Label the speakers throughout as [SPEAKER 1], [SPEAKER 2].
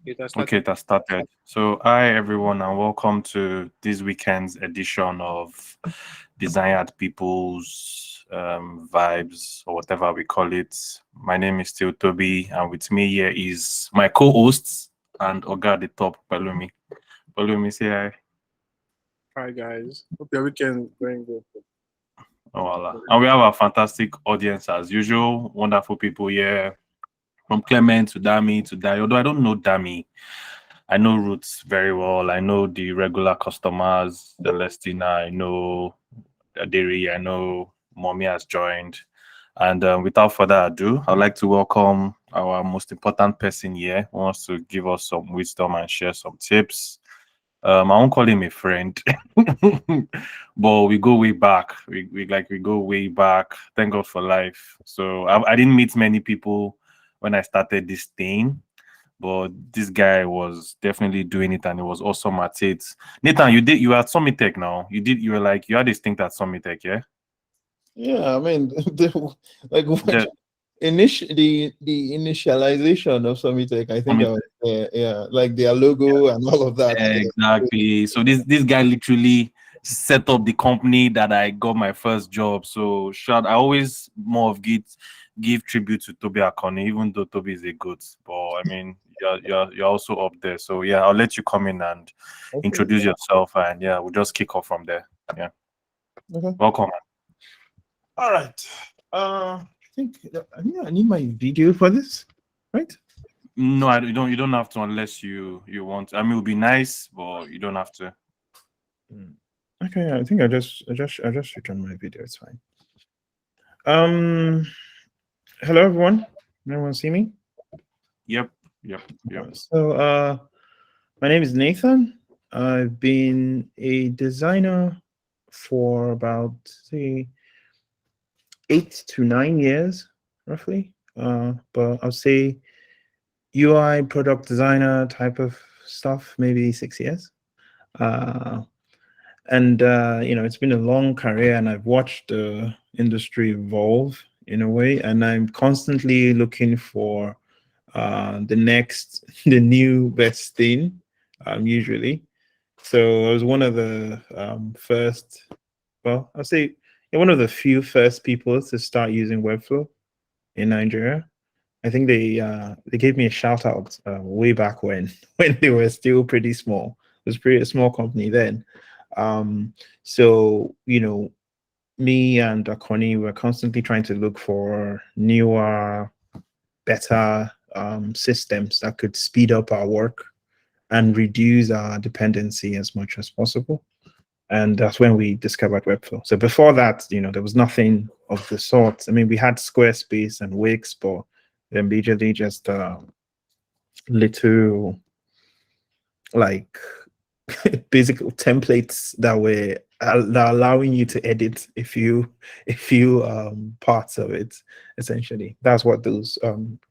[SPEAKER 1] It has
[SPEAKER 2] Okay,
[SPEAKER 1] started.
[SPEAKER 2] it has started. So, hi everyone, and welcome to this weekend's edition of Desired People's Vibes, or whatever we call it. My name is still Toby, and with me here is my co-hosts and Oga at the top, Palumi. Palumi, say hi.
[SPEAKER 1] Hi guys. Hope your weekend is going good.
[SPEAKER 2] Oh, Allah. And we have a fantastic audience as usual. Wonderful people here, from Clement to Dami to Dai. Although I don't know Dami, I know Roots very well. I know the regular customers, Celestina. I know Adiri. I know Mommy has joined. And without further ado, I'd like to welcome our most important person here who wants to give us some wisdom and share some tips. I won't call him a friend, but we go way back. We go way back. Thank God for life. So I didn't meet many people when I started this thing, but this guy was definitely doing it and it was awesome at it. Nathan, you were at Summit Tech now. You had this thing at Summit Tech, yeah?
[SPEAKER 3] Yeah, I mean, like what
[SPEAKER 2] The
[SPEAKER 3] the initialization of Summitech, I think
[SPEAKER 2] Summit
[SPEAKER 3] I was there, yeah, like their logo and all of that.
[SPEAKER 2] Tech,
[SPEAKER 3] Yeah.
[SPEAKER 2] exactly. So this guy literally set up the company that I got my first job. So shout I always more of give tribute to Toby Akoni, even though Toby is a goat. But I mean you're also up there. So yeah, I'll let you come in and
[SPEAKER 3] Okay.
[SPEAKER 2] introduce yourself and yeah, we'll just kick off from there. Yeah.
[SPEAKER 3] Okay.
[SPEAKER 2] Welcome.
[SPEAKER 3] All right. I need my video for this, right?
[SPEAKER 2] No, you don't have to unless you want. I mean, it would be nice, but you don't have to.
[SPEAKER 3] Mm. Okay, I think I just switch on my video. It's fine. Um, hello everyone. Can everyone see me?
[SPEAKER 2] Yep, yep, yep.
[SPEAKER 3] So, my name is Nathan. I've been a designer for about, say, 8 to 9 years, roughly. But I'll say UI product designer type of stuff, maybe 6 years. Uh, and it's been a long career, and I've watched the industry evolve in a way, and I'm constantly looking for the new best thing, usually. So I was one of the first, well, I'll say, yeah, one of the few first people to start using Webflow in Nigeria. I think they gave me a shout out way back when when they were still pretty small. It was pretty a small company then. Um, so me and Akoni were constantly trying to look for newer, better systems that could speed up our work and reduce our dependency as much as possible. And that's when we discovered Webflow. So before that, there was nothing of the sort. I mean, we had Squarespace and Wix, but they're majorly just little, like, basic templates that were that are allowing you to edit a few parts of it. Essentially, that's what those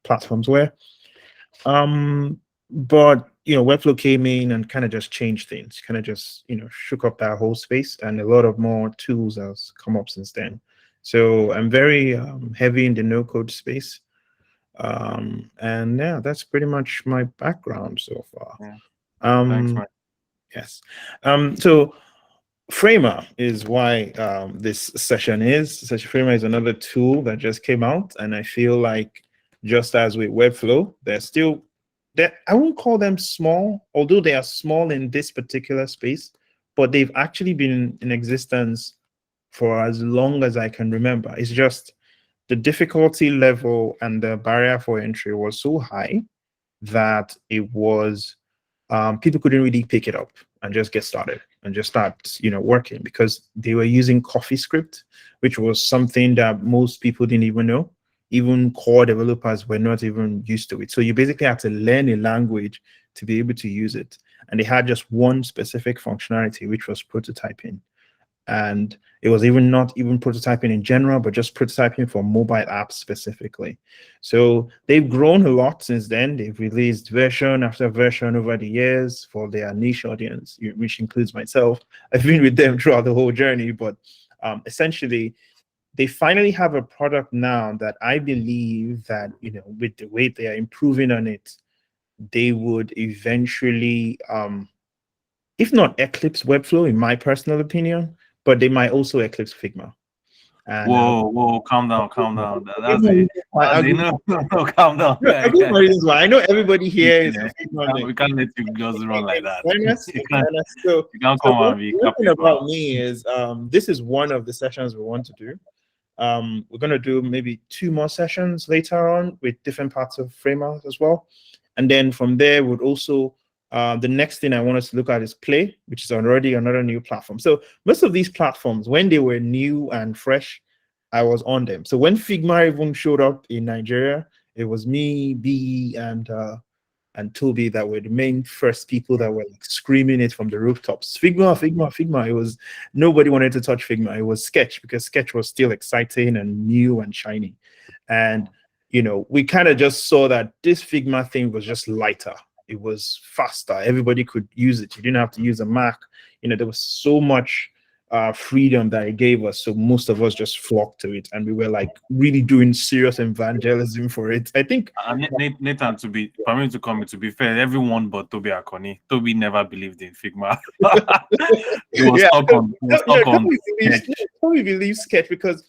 [SPEAKER 3] platforms were. But Webflow came in and kind of just changed things, kind of just shook up that whole space, and a lot of more tools has come up since then. So I'm very heavy in the no code space. And yeah, that's pretty much my background so far.
[SPEAKER 2] Yeah. Thanks,
[SPEAKER 3] um
[SPEAKER 2] man.
[SPEAKER 3] yes. So Framer is why this session is. Such Framer is another tool that just came out, and I feel like, just as with Webflow, they're still that I won't call them small, although they are small in this particular space, but they've actually been in existence for as long as I can remember. It's just the difficulty level and the barrier for entry was so high that it was people couldn't really pick it up and just get started and just start working, because they were using CoffeeScript, which was something that most people didn't even know. Even core developers were not even used to it. So you basically had to learn a language to be able to use it. And they had just one specific functionality, which was prototyping. And it was even not even prototyping in general, but just prototyping for mobile apps specifically. So they've grown a lot since then. They've released version after version over the years for their niche audience, which includes myself. I've been with them throughout the whole journey, but essentially they finally have a product now that I believe that with the way they are improving on it, they would eventually, if not eclipse Webflow, in my personal opinion, but they might also eclipse Figma. And
[SPEAKER 2] Whoa, calm down, calm down.
[SPEAKER 3] I'll
[SPEAKER 2] That's
[SPEAKER 3] give
[SPEAKER 2] it. No, calm down.
[SPEAKER 3] I'll give my reasons why. I know everybody here is
[SPEAKER 2] Yeah,
[SPEAKER 3] a Figma
[SPEAKER 2] we can't let you just run like that.
[SPEAKER 3] fairness,
[SPEAKER 2] You can't,
[SPEAKER 3] so
[SPEAKER 2] you can't come and be
[SPEAKER 3] one thing
[SPEAKER 2] capital.
[SPEAKER 3] about me is this is one of the sessions we want to do. We're going to do maybe 2 more sessions later on with different parts of Framehouse as well. And then from there, would also, the next thing I want us to look at is Play, which is already another new platform. So most of these platforms, when they were new and fresh, I was on them. So when Figma even showed up in Nigeria, it was me, B, and Toby that were the main first people that were like screaming it from the rooftops. Figma, Figma, Figma. It was, nobody wanted to touch Figma. It was Sketch, because Sketch was still exciting and new and shiny. And, you know, we kind of just saw that this Figma thing was just lighter. It was faster. Everybody could use it. You didn't have to use a Mac. You know, there was so much freedom that it gave us. So most of us just flocked to it, and we were like really doing serious evangelism for it. I think
[SPEAKER 2] Nathan, to be fair, everyone but Toby Akoni. Toby never believed in Figma. He was stuck on.
[SPEAKER 3] Toby believes Sketch, because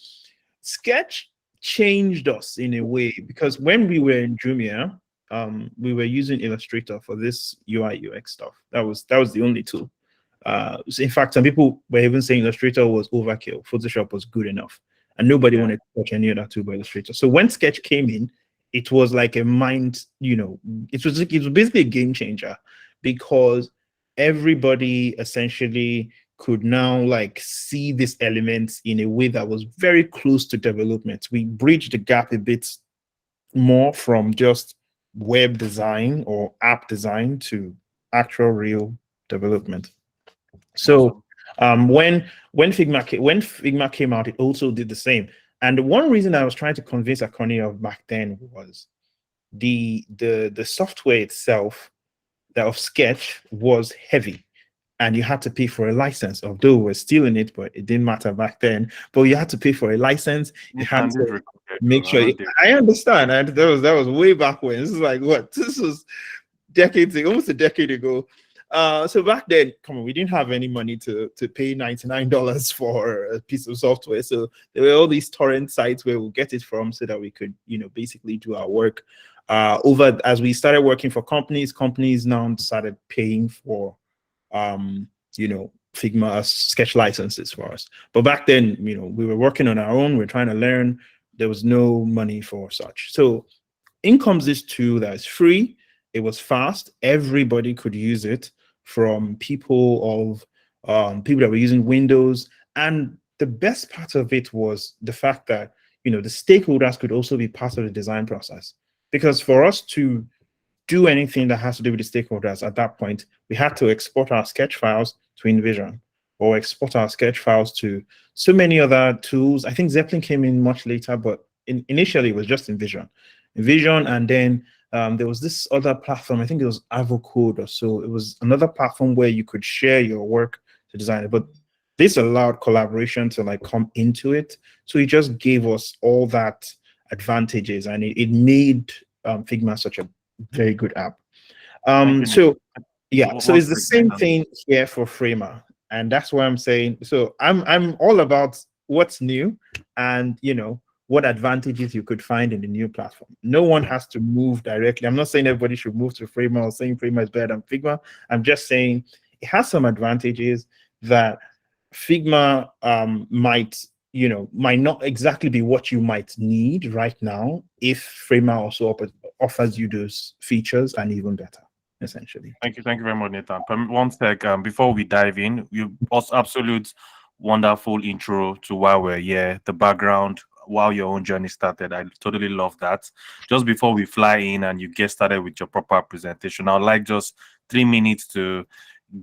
[SPEAKER 3] Sketch changed us in a way. Because when we were in Jumia, we were using Illustrator for this UI UX stuff. That was the only tool. So in fact, some people were even saying Illustrator was overkill. Photoshop was good enough, and nobody wanted to touch any other tool but Illustrator. So when Sketch came in, it was like a mind, you know, it was basically a game changer, because everybody essentially could now like see these elements in a way that was very close to development. We bridged the gap a bit more from just web design or app design to actual real development. So when Figma came out, it also did the same. And the one reason I was trying to convince Akoni of back then was the software itself, that of Sketch, was heavy, and you had to pay for a license. Although we're still in it, but it didn't matter back then. But you had to pay for a license. You had to make sure. I understand, and that was way back when. This is like what? This was decades ago, almost a decade ago. So back then, come on, we didn't have any money to pay $99 for a piece of software. So there were all these torrent sites where we'll get it from, so that we could, you know, basically do our work. Over as we started working for companies now started paying for, you know, Figma Sketch licenses for us. But back then, you know, we were working on our own. We're trying to learn. There was no money for such. So in comes this tool that is free. It was fast. Everybody could use it, from people that were using Windows. And the best part of it was the fact that, you know, the stakeholders could also be part of the design process. Because for us to do anything that has to do with the stakeholders at that point, we had to export our sketch files to InVision, or export our sketch files to so many other tools. I think Zeppelin came in much later, but initially it was just InVision. And then there was this other platform, I think it was Avocode or so. It was another platform where you could share your work to design it, but this allowed collaboration to like come into it. So it just gave us all that advantages, and it made Figma such a very good app. So it's the same thing here for Framer, and that's why I'm saying, so I'm all about what's new, and you know, what advantages you could find in the new platform. No one has to move directly. I'm not saying everybody should move to Framer or saying Framer is better than Figma. I'm just saying it has some advantages that Figma might not exactly be what you might need right now, if Framer also offers you those features and even better, essentially.
[SPEAKER 2] Thank you very much, Nathan. One sec, before we dive in, you also absolute wonderful intro to why we're here, the background, while your own journey started. I totally love that. Just before we fly in and you get started with your proper presentation, I'd like just 3 minutes to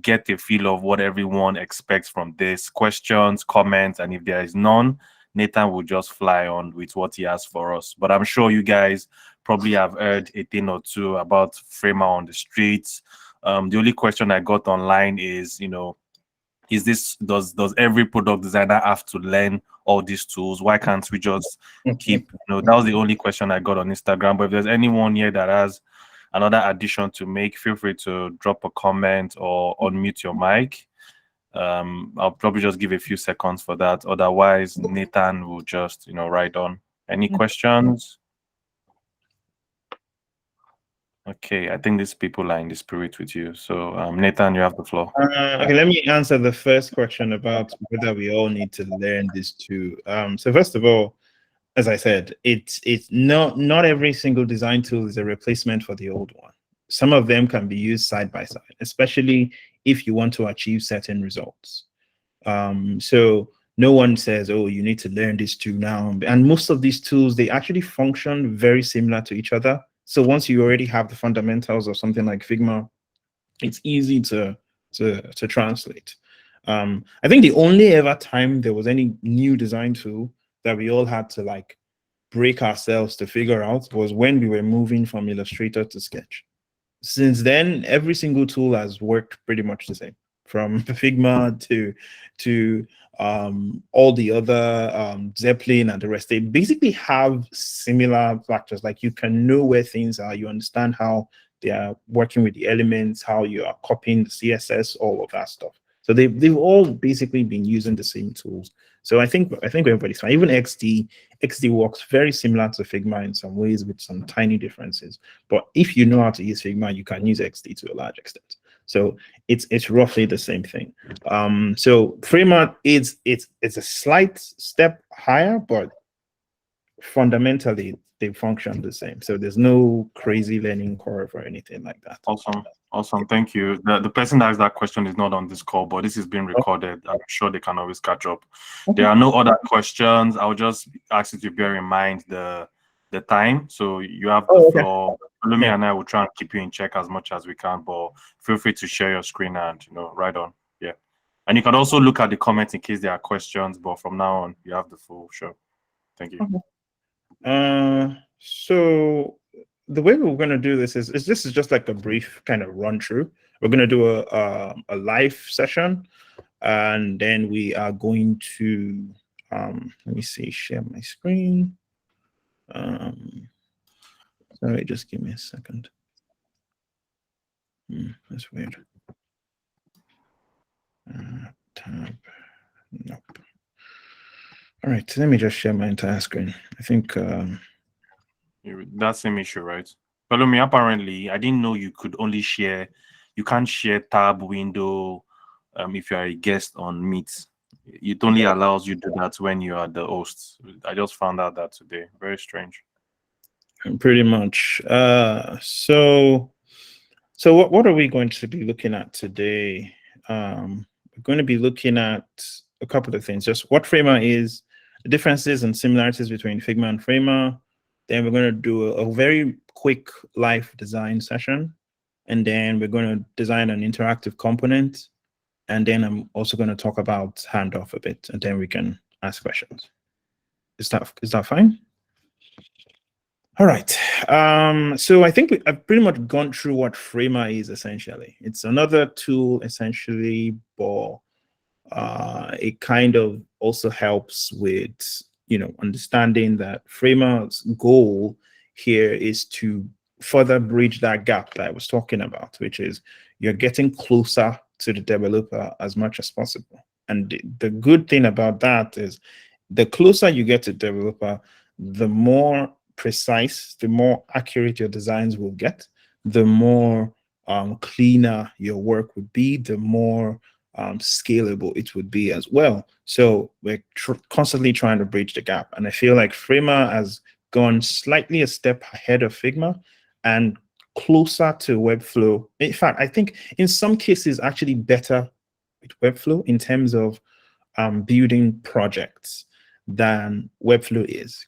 [SPEAKER 2] get a feel of what everyone expects from this, questions, comments, and if there is none, Nathan will just fly on with what he has for us. But I'm sure you guys probably have heard a thing or two about Framer on the streets. The only question I got online is, you know, does every product designer have to learn all these tools? Why can't we just keep, you know, that was the only question I got on Instagram. But if there's anyone here that has another addition to make, feel free to drop a comment or unmute your mic. I'll probably just give a few seconds for that. Otherwise, Nathan will just, write on. Any questions? Okay, I think these people are in the spirit with you. So, Nathan, you have the floor.
[SPEAKER 3] Okay, let me answer the first question about whether we all need to learn this too. So first of all, as I said, it's not every single design tool is a replacement for the old one. Some of them can be used side by side, especially if you want to achieve certain results. So no one says, oh, you need to learn this tool now. And most of these tools, they actually function very similar to each other. So once you already have the fundamentals of something like Figma, it's easy to translate. I think the only ever time there was any new design tool that we all had to like break ourselves to figure out was when we were moving from Illustrator to Sketch. Since then, every single tool has worked pretty much the same, from Figma to all the other Zeppelin and the rest. They basically have similar factors. Like you can know where things are, you understand how they are working with the elements, how you are copying the CSS, all of that stuff. So they've all basically been using the same tools. So I think everybody's fine. Even XD works very similar to Figma in some ways with some tiny differences. But if you know how to use Figma, you can use XD to a large extent. So it's roughly the same thing. So Figma it's a slight step higher, but fundamentally they function the same. So there's no crazy learning curve or anything like that.
[SPEAKER 2] Awesome. Thank you. The person that asked that question is not on this call, but this is being recorded. I'm sure they can always catch up.
[SPEAKER 3] Okay.
[SPEAKER 2] There are no other questions. I'll just ask you to bear in mind the time. So you have the floor. Onimiya and I will try and keep you in check as much as we can, but feel free to share your screen and write on. Yeah. And you can also look at the comments in case there are questions, but from now on, you have the full show. Thank you.
[SPEAKER 3] So the way we're going to do this is this is just like a brief kind of run through. We're going to do a live session, and then we are going to let me see, share my screen. Sorry, just give me a second. That's weird. Tab. Nope. All right, let me just share my entire screen. I think
[SPEAKER 2] that same issue, right? Follow me. Apparently, I didn't know you could only share. You can't share tab window if you are a guest on Meet. It only allows you to do that when you are the host. I just found out that today. Very strange.
[SPEAKER 3] Pretty much. So what are we going to be looking at today? We're going to be looking at a couple of things. Just what Figma is, the differences and similarities between Figma and Figma. Then we're going to do a very quick live design session. And then we're going to design an interactive component. And then I'm also going to talk about handoff a bit, and then we can ask questions. Is that fine? All right. So I think I've pretty much gone through what Figma is essentially. It's another tool essentially, but it kind of also helps with understanding that Figma's goal here is to further bridge that gap that I was talking about, which is you're getting closer to the developer as much as possible. And the good thing about that is the closer you get to developer, the more precise, the more accurate your designs will get, the more cleaner your work would be, the more scalable it would be as well. So we're constantly trying to bridge the gap. And I feel like Figma has gone slightly a step ahead of Figma and closer to Webflow. In fact, I think in some cases actually better with Webflow in terms of building projects than Webflow is.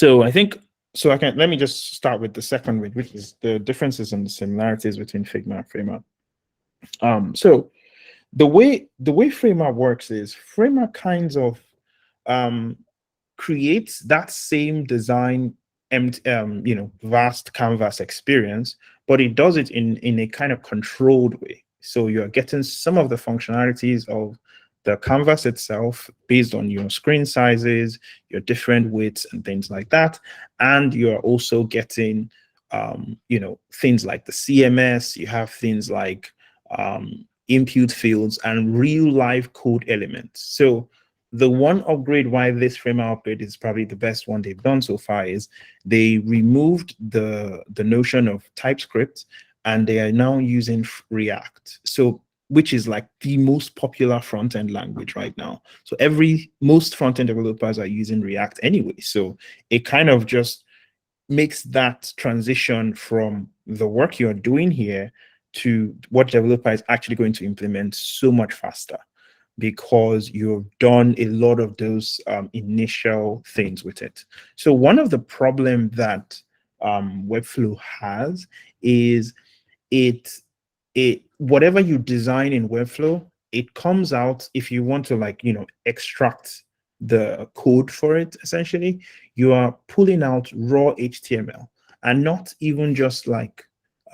[SPEAKER 3] Let me just start with the second bit, which is the differences and the similarities between Figma and Figma. So the way Figma works is Figma kind of creates that same design vast canvas experience, but it does it in a kind of controlled way. So you're getting some of the functionalities of the canvas itself based on your screen sizes, your different widths and things like that. And you're also getting things like the CMS, you have things like input fields and real life code elements. So the one upgrade why this framework upgrade is probably the best one they've done so far is they removed the notion of TypeScript and they are now using React. So which is like the most popular front-end language right now. So most front-end developers are using React anyway. So it kind of just makes that transition from the work you're doing here to what developer is actually going to implement so much faster, because you've done a lot of those initial things with it. So one of the problems that Webflow has is whatever you design in Webflow, it comes out, if you want to extract the code for it, essentially, you are pulling out raw HTML and not even just like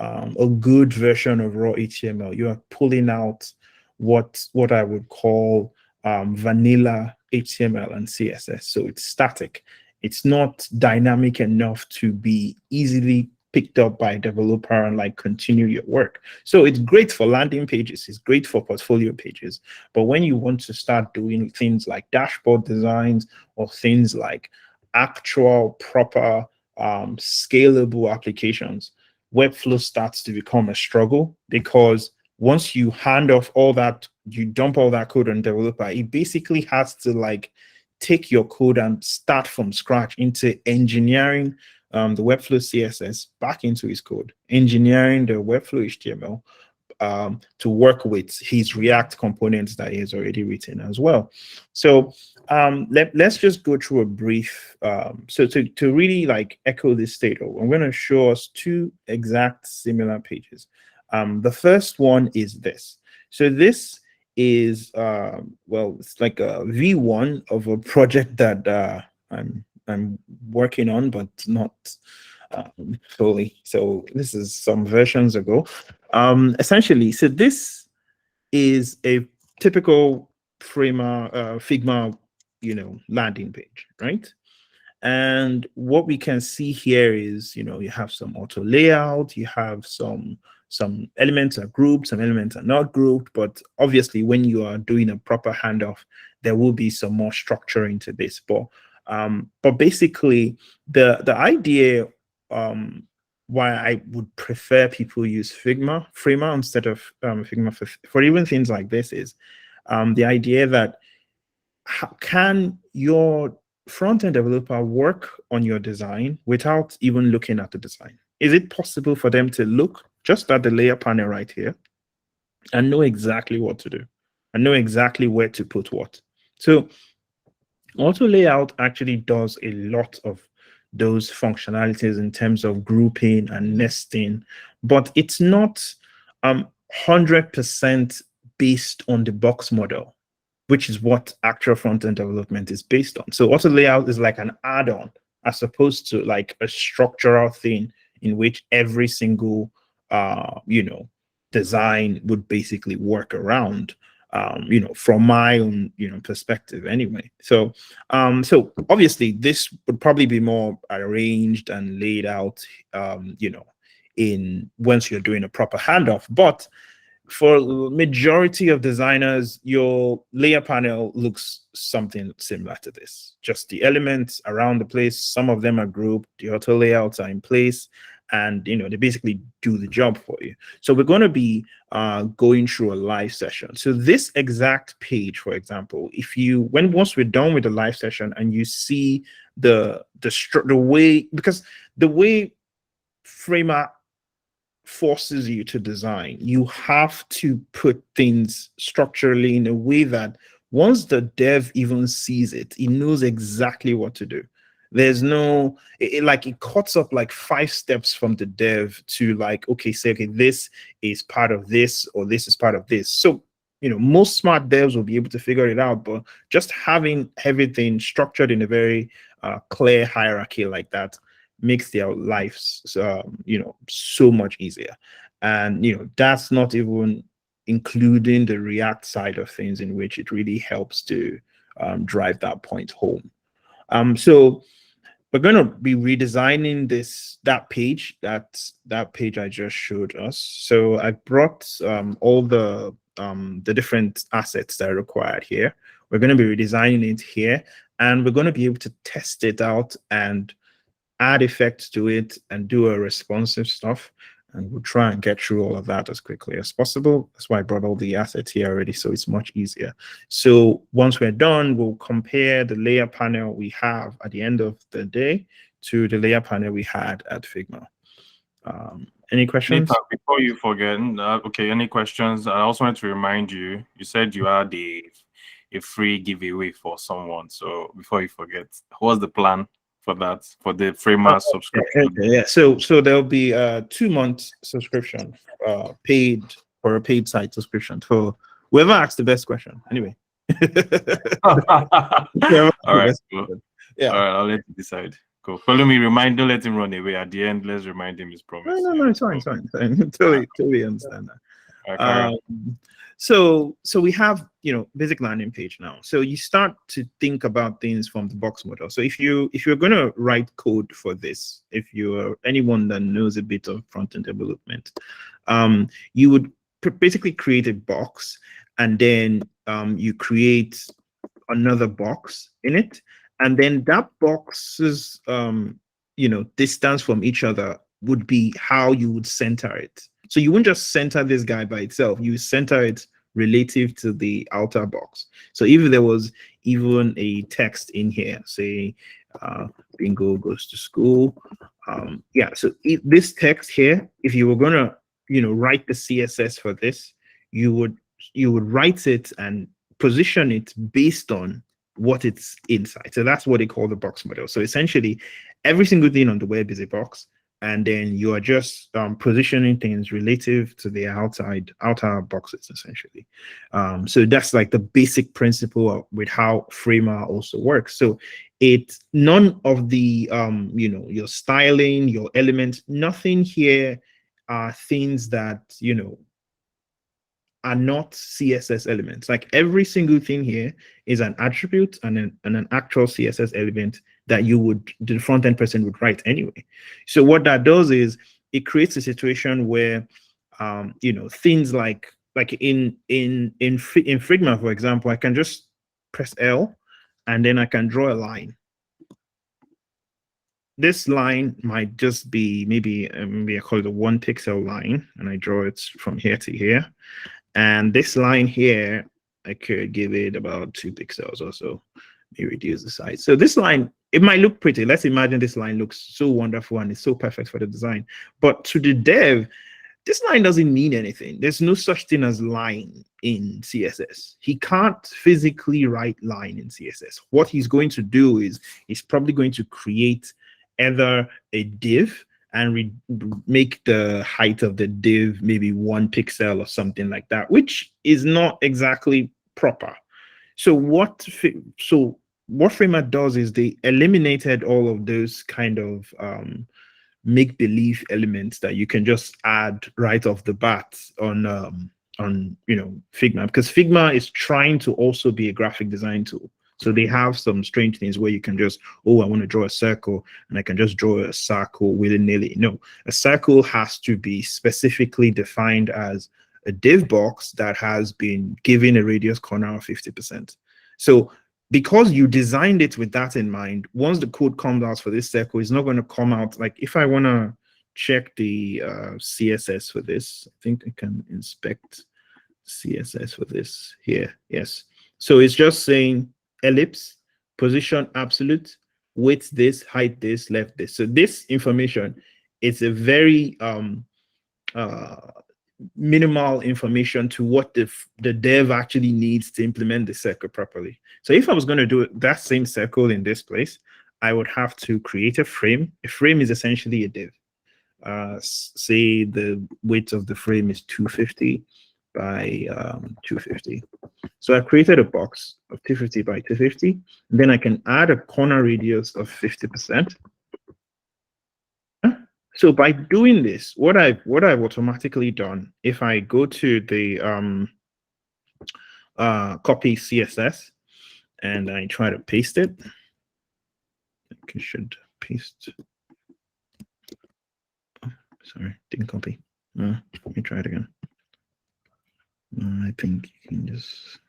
[SPEAKER 3] a good version of raw HTML. You are pulling out what I would call vanilla HTML and CSS. So it's static. It's not dynamic enough to be easily picked up by a developer and like continue your work. So it's great for landing pages, it's great for portfolio pages. But when you want to start doing things like dashboard designs or things like actual proper scalable applications, Webflow starts to become a struggle, because once you hand off all that, you dump all that code on developer, it basically has to like take your code and start from scratch into engineering the Webflow CSS back into his code, engineering the Webflow HTML to work with his React components that he has already written as well. So let's just go through a brief, so to really like echo this state, I'm going to show us two exact similar pages. The first one is this. So this is, well, it's like a V1 of a project that I'm working on, but not fully. So this is some versions ago. Essentially, so this is a typical Figma, landing page, right? And what we can see here is, you have some auto layout, you have some elements are grouped, some elements are not grouped, but obviously when you are doing a proper handoff, there will be some more structure into this. But basically the idea why I would prefer people use Figma instead of Figma for even things like this is the idea that can your front-end developer work on your design without even looking at the design? Is it possible for them to look just at the layer panel right here and know exactly what to do and know exactly where to put what? So auto layout actually does a lot of those functionalities in terms of grouping and nesting, but it's not 100% based on the box model, which is what actual front-end development is based on. So auto layout is like an add-on as opposed to like a structural thing in which every single design would basically work around. From my own perspective anyway. So obviously this would probably be more arranged and laid out in once you're doing a proper handoff. But for majority of designers, your layer panel looks something similar to this. Just the elements around the place, some of them are grouped, the auto layouts are in place, and they basically do the job for you. So we're going to be going through a live session. So this exact page, for example, once we're done with the live session and you see the way, because the way Framer forces you to design, you have to put things structurally in a way that once the dev even sees it, he knows exactly what to do. There's no, it cuts up like 5 steps from the dev to like, okay, this is part of this, or this is part of this. So, most smart devs will be able to figure it out, but just having everything structured in a very clear hierarchy like that makes their lives, so much easier. And, that's not even including the React side of things, in which it really helps to drive that point home. So we're going to be redesigning that page I just showed us. So I brought all the different assets that are required here. We're going to be redesigning it here, and we're going to be able to test it out and add effects to it and do a responsive stuff. And we'll try and get through all of that as quickly as possible. That's why I brought all the assets here already, so it's much easier. So once we're done, we'll compare the layer panel we have at the end of the day to the layer panel we had at Figma. Any questions?
[SPEAKER 2] Nathan, before you forget, okay, any questions? I also want to remind you, you said you had a free giveaway for someone. So before you forget, what's the plan for that, for the Framer subscription?
[SPEAKER 3] Yeah. So there'll be a 2-month subscription, paid for a paid site subscription for whoever asks the best question. Anyway.
[SPEAKER 2] All right, cool.
[SPEAKER 3] Yeah.
[SPEAKER 2] All right, I'll let you decide. Cool. Follow me. Don't let him run away. At the end, let's remind him his promise.
[SPEAKER 3] No, it's fine. Totally understand that.
[SPEAKER 2] All right,
[SPEAKER 3] so we have, basic landing page now. So you start to think about things from the box model. So if you're going to write code for this, if you're anyone that knows a bit of front-end development, you would basically create a box, and then you create another box in it, and then that box's distance from each other would be how you would center it. So you wouldn't just center this guy by itself. You center it relative to the outer box. So if there was even a text in here, say Bingo goes to school, so if this text here, if you were gonna write the CSS for this, you would write it and position it based on what it's inside. So that's what they call the box model. So essentially every single thing on the web is a box, and then you are just positioning things relative to the outer boxes, essentially. So that's like the basic principle with how Framer also works. So it's none of the your styling, your elements, nothing here are things that are not CSS elements. Like every single thing here is an attribute and an actual CSS element that the front-end person would write anyway. So what that does is it creates a situation where things like in Figma, for example, I can just press L and then I can draw a line. This line might just be maybe I call it a 1 pixel line, and I draw it from here to here. And this line here, I could give it about 2 pixels or so. Maybe reduce the size. So this line, it might look pretty. Let's imagine this line looks so wonderful and it's so perfect for the design. But to the dev, this line doesn't mean anything. There's no such thing as line in CSS. He can't physically write line in CSS. What he's going to do is he's probably going to create either a div and make the height of the div maybe 1 pixel or something like that, which is not exactly proper. So what Framer does is they eliminated all of those kind of make-believe elements that you can just add right off the bat on Figma, because Figma is trying to also be a graphic design tool. So they have some strange things where you can just, I want to draw a circle, and I can just draw a circle willy-nilly. No, a circle has to be specifically defined as a div box that has been given a radius corner of 50%. So because you designed it with that in mind, once the code comes out for this circle, it's not going to come out. Like if I want to check the CSS for this, I think I can inspect CSS for this here. Yes. So it's just saying ellipse, position absolute, width this, height this, left this. So this information, it's a very minimal information to what the dev actually needs to implement the circle properly. So if I was going to do that same circle in this place, I would have to create a frame. A frame is essentially a div. Say the width of the frame is 250 by 250. So I created a box of 250 by 250. And then I can add a corner radius of 50%. So by doing this, what I've automatically done, if I go to the copy CSS and I try to paste it, I should paste. Oh, sorry, didn't copy. Let me try it again. I think you can just.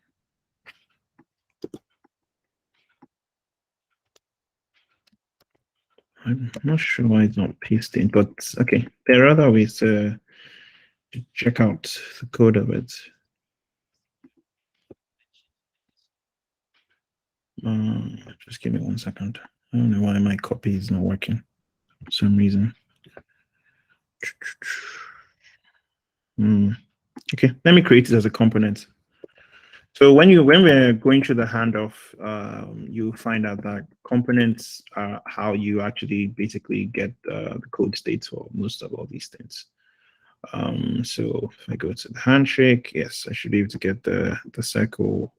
[SPEAKER 3] I'm not sure why it's not pasting, but okay. There are other ways to check out the code of it. Just give me 1 second. I don't know why my copy is not working for some reason. Okay, let me create it as a component. So when we're going through the handoff, you find out that components are how you actually basically get the code states for most of all these things. So if I go to the handshake, yes, I should be able to get the circle.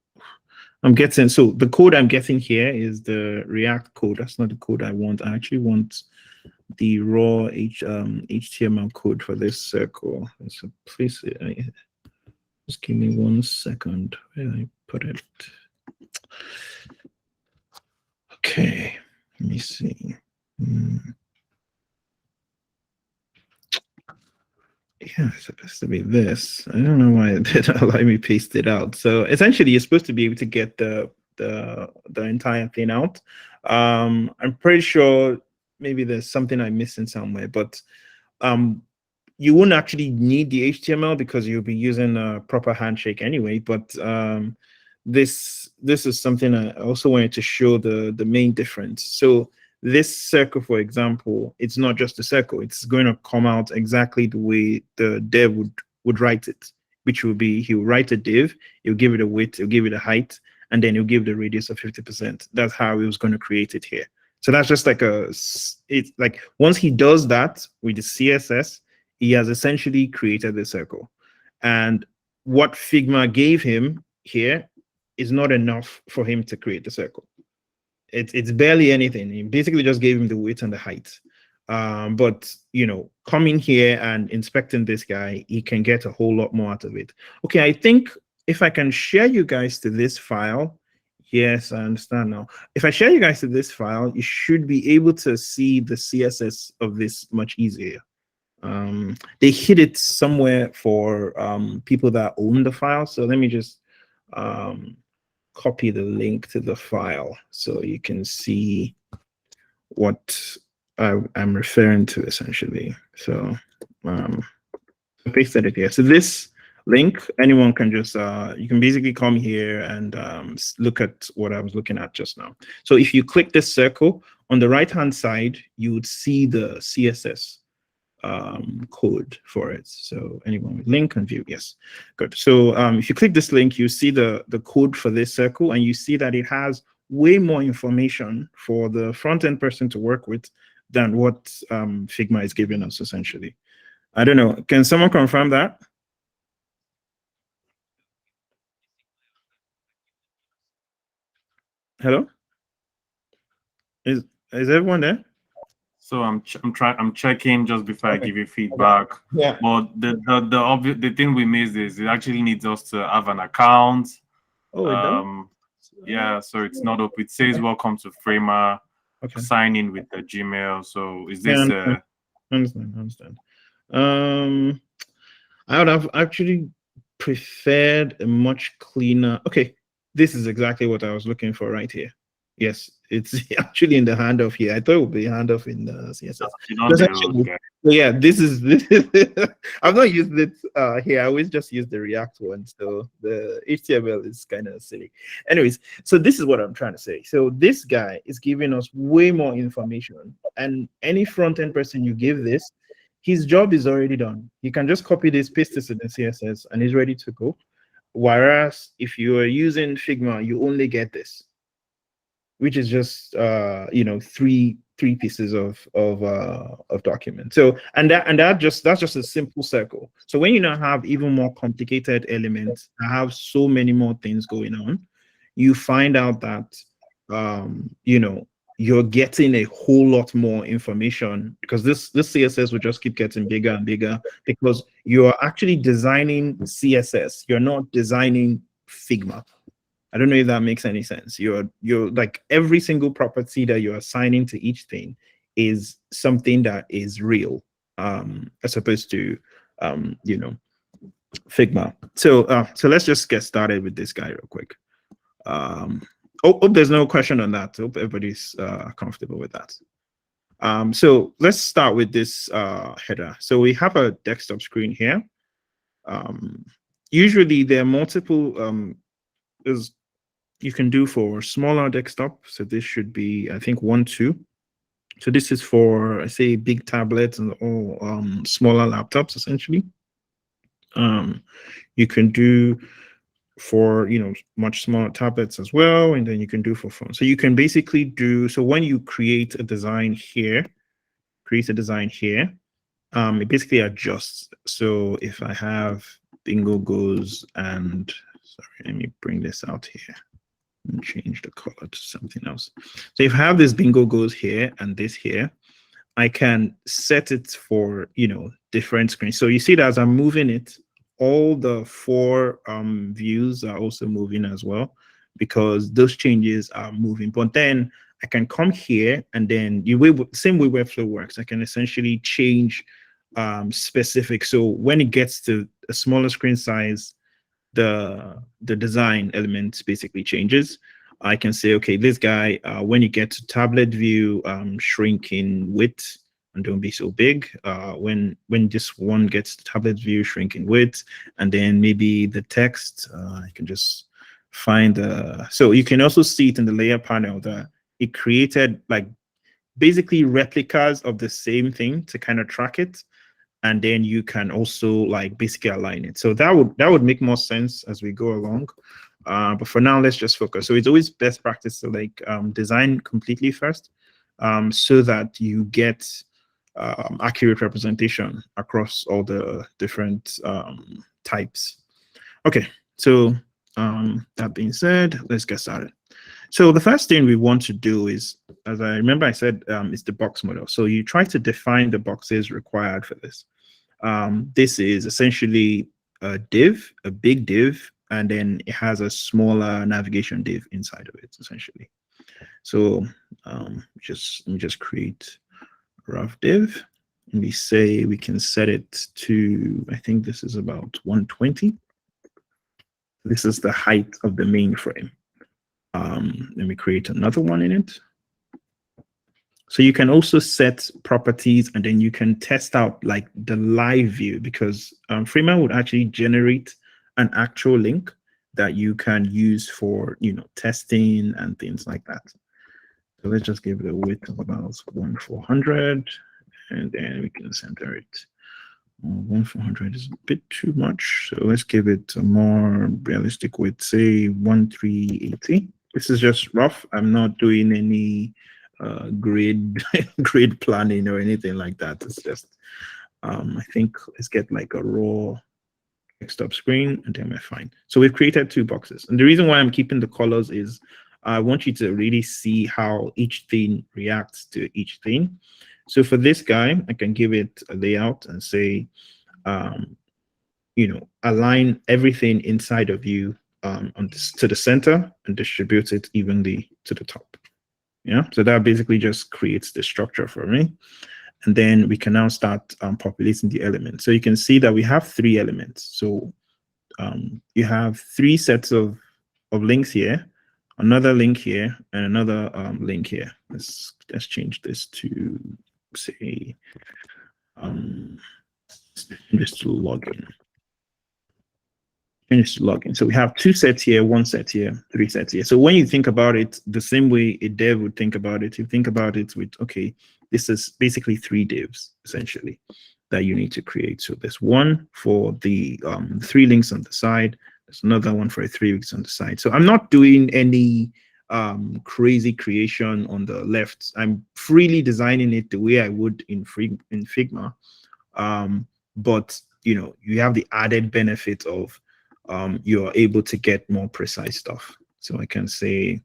[SPEAKER 3] I'm getting, so the code I'm getting here is the React code. That's not the code I want. I actually want the raw HTML code for this circle. So please, just give me 1 second. Where did I put it? Okay, let me see. Yeah, it's supposed to be this. I don't know why it didn't allow me paste it out. So essentially, you're supposed to be able to get the entire thing out. I'm pretty sure maybe there's something I'm missing somewhere, but you won't actually need the HTML because you'll be using a proper handshake anyway. But this is something I also wanted to show the main difference. So this circle, for example, it's not just a circle. It's going to come out exactly the way the dev would write it, which will be he'll write a div, he'll give it a width, he'll give it a height, and then he'll give the radius of 50%. That's how he was going to create it here. So that's just like it's like once he does that with the CSS, he has essentially created the circle. And what Figma gave him here is not enough for him to create the circle. It's barely anything. He basically just gave him the width and the height. But coming here and inspecting this guy, he can get a whole lot more out of it. Okay, I think if I can share you guys to this file, yes, I understand now. If I share you guys to this file, you should be able to see the CSS of this much easier. They hid it somewhere for people that own the file. So let me just copy the link to the file so you can see what I'm referring to essentially. So I pasted it here. So this link, anyone can just, you can basically come here and look at what I was looking at just now. So if you click this circle, on the right-hand side, you would see the CSS code for it. So anyone with link and view, yes, good. So if you click this link, you see the code for this circle, and you see that it has way more information for the front-end person to work with than what Figma is giving us essentially. I don't know, can someone confirm that? Hello? Is everyone there?
[SPEAKER 2] So I'm checking just before I give you feedback.
[SPEAKER 3] Yeah.
[SPEAKER 2] But the thing we missed is it actually needs us to have an account.
[SPEAKER 3] Oh, it does?
[SPEAKER 2] Yeah, so it's not up. It says welcome to Framer.
[SPEAKER 3] Okay.
[SPEAKER 2] Sign in with the Gmail. So is this
[SPEAKER 3] I understand. I would have actually preferred a much cleaner. Okay, this is exactly what I was looking for right here. Yes, it's actually in the handoff here. I thought it would be handoff in the CSS. Yeah, this is I've not used it here. I always just use the React one, so the HTML is kind of silly. Anyways, so this is what I'm trying to say. So this guy is giving us way more information, and any front-end person you give this, his job is already done. You can just copy this, paste this in the CSS, and he's ready to go. Whereas if you are using Figma, you only get this, which is just three pieces of document. So that's just a simple circle. So when you now have even more complicated elements, I have so many more things going on, you find out that you're getting a whole lot more information, because this CSS will just keep getting bigger and bigger because you're actually designing CSS. You're not designing Figma. I don't know if that makes any sense. You're like every single property that you're assigning to each thing is something that is real, as opposed to Figma. So let's just get started with this guy real quick. Hope there's no question on that. Hope everybody's comfortable with that. So let's start with this header. So we have a desktop screen here. Usually there are multiple as you can do for smaller desktop. So this should be, I think, 1, 2. So this is for, I say, big tablets and all smaller laptops, essentially. You can do for much smaller tablets as well, and then you can do for phones. So you can basically do, so when you create a design here, it basically adjusts. So if I have bingo goes, and sorry, let me bring this out here and change the color to something else. So if I have this bingo goes here and this here, I can set it for different screens. So you see that as I'm moving it, all the 4 views are also moving as well, because those changes are moving. But then I can come here, and then same way Webflow works, I can essentially change specific. So when it gets to a smaller screen size, the design element basically changes. I can say, okay, this guy, when you get to tablet view, shrink in width and don't be so big. When this one gets to tablet view, shrink in width, and then maybe the text, I can just find so you can also see it in the layer panel that it created like basically replicas of the same thing to kind of track it. And then you can also like basically align it. So that would make more sense as we go along. But for now, let's just focus. So it's always best practice to like design completely first, so that you get accurate representation across all the different types. Okay, so that being said, let's get started. So the first thing we want to do is, as I remember I said, is the box model. So you try to define the boxes required for this. This is essentially a div, a big div, and then it has a smaller navigation div inside of it, essentially. So let me just create a rough div, and we say we can set it to, I think this is about 120. This is the height of the main frame. Let me create another one in it. So you can also set properties, and then you can test out like the live view, because Framer would actually generate an actual link that you can use for testing and things like that. So let's just give it a width of about 1/400, and then we can center it. 1/400 is a bit too much, so let's give it a more realistic width, say 1/380. This is just rough. I'm not doing any grid planning or anything like that. It's just I think let's get like a raw desktop screen, and then we're fine. So we've created 2 boxes, and the reason why I'm keeping the colors is I want you to really see how each thing reacts to each thing. So for this guy, I can give it a layout and say, align everything inside of you to the center and distribute it evenly to the top. Yeah, so that basically just creates the structure for me. And then we can now start populating the elements. So you can see that we have 3 elements. So you have 3 sets of links here, another link here, and another link here. Let's change this to say just to login. Finish login. So we have 2 sets here, 1 set here, 3 sets here. So when you think about it, the same way a dev would think about it, you think about it with, okay, this is basically 3 divs essentially that you need to create. So there's one for the 3 links on the side. There's another one for 3 links on the side. So I'm not doing any crazy creation on the left. I'm freely designing it the way I would in Figma. But you have the added benefit of you're able to get more precise stuff. So I can say,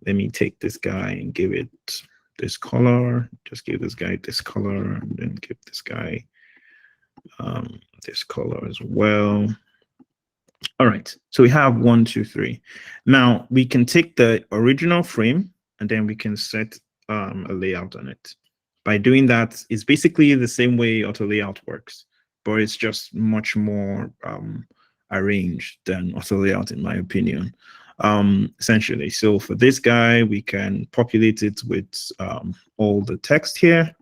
[SPEAKER 3] let me take this guy and give it this color, just give this guy this color, and then give this guy this color as well. All right, so we have 1, 2, 3. Now we can take the original frame and then we can set a layout on it. by doing that, it's basically the same way auto layout works, but it's just much more arranged than auto layout, in my opinion. Essentially, so for this guy, we can populate it with all the text here.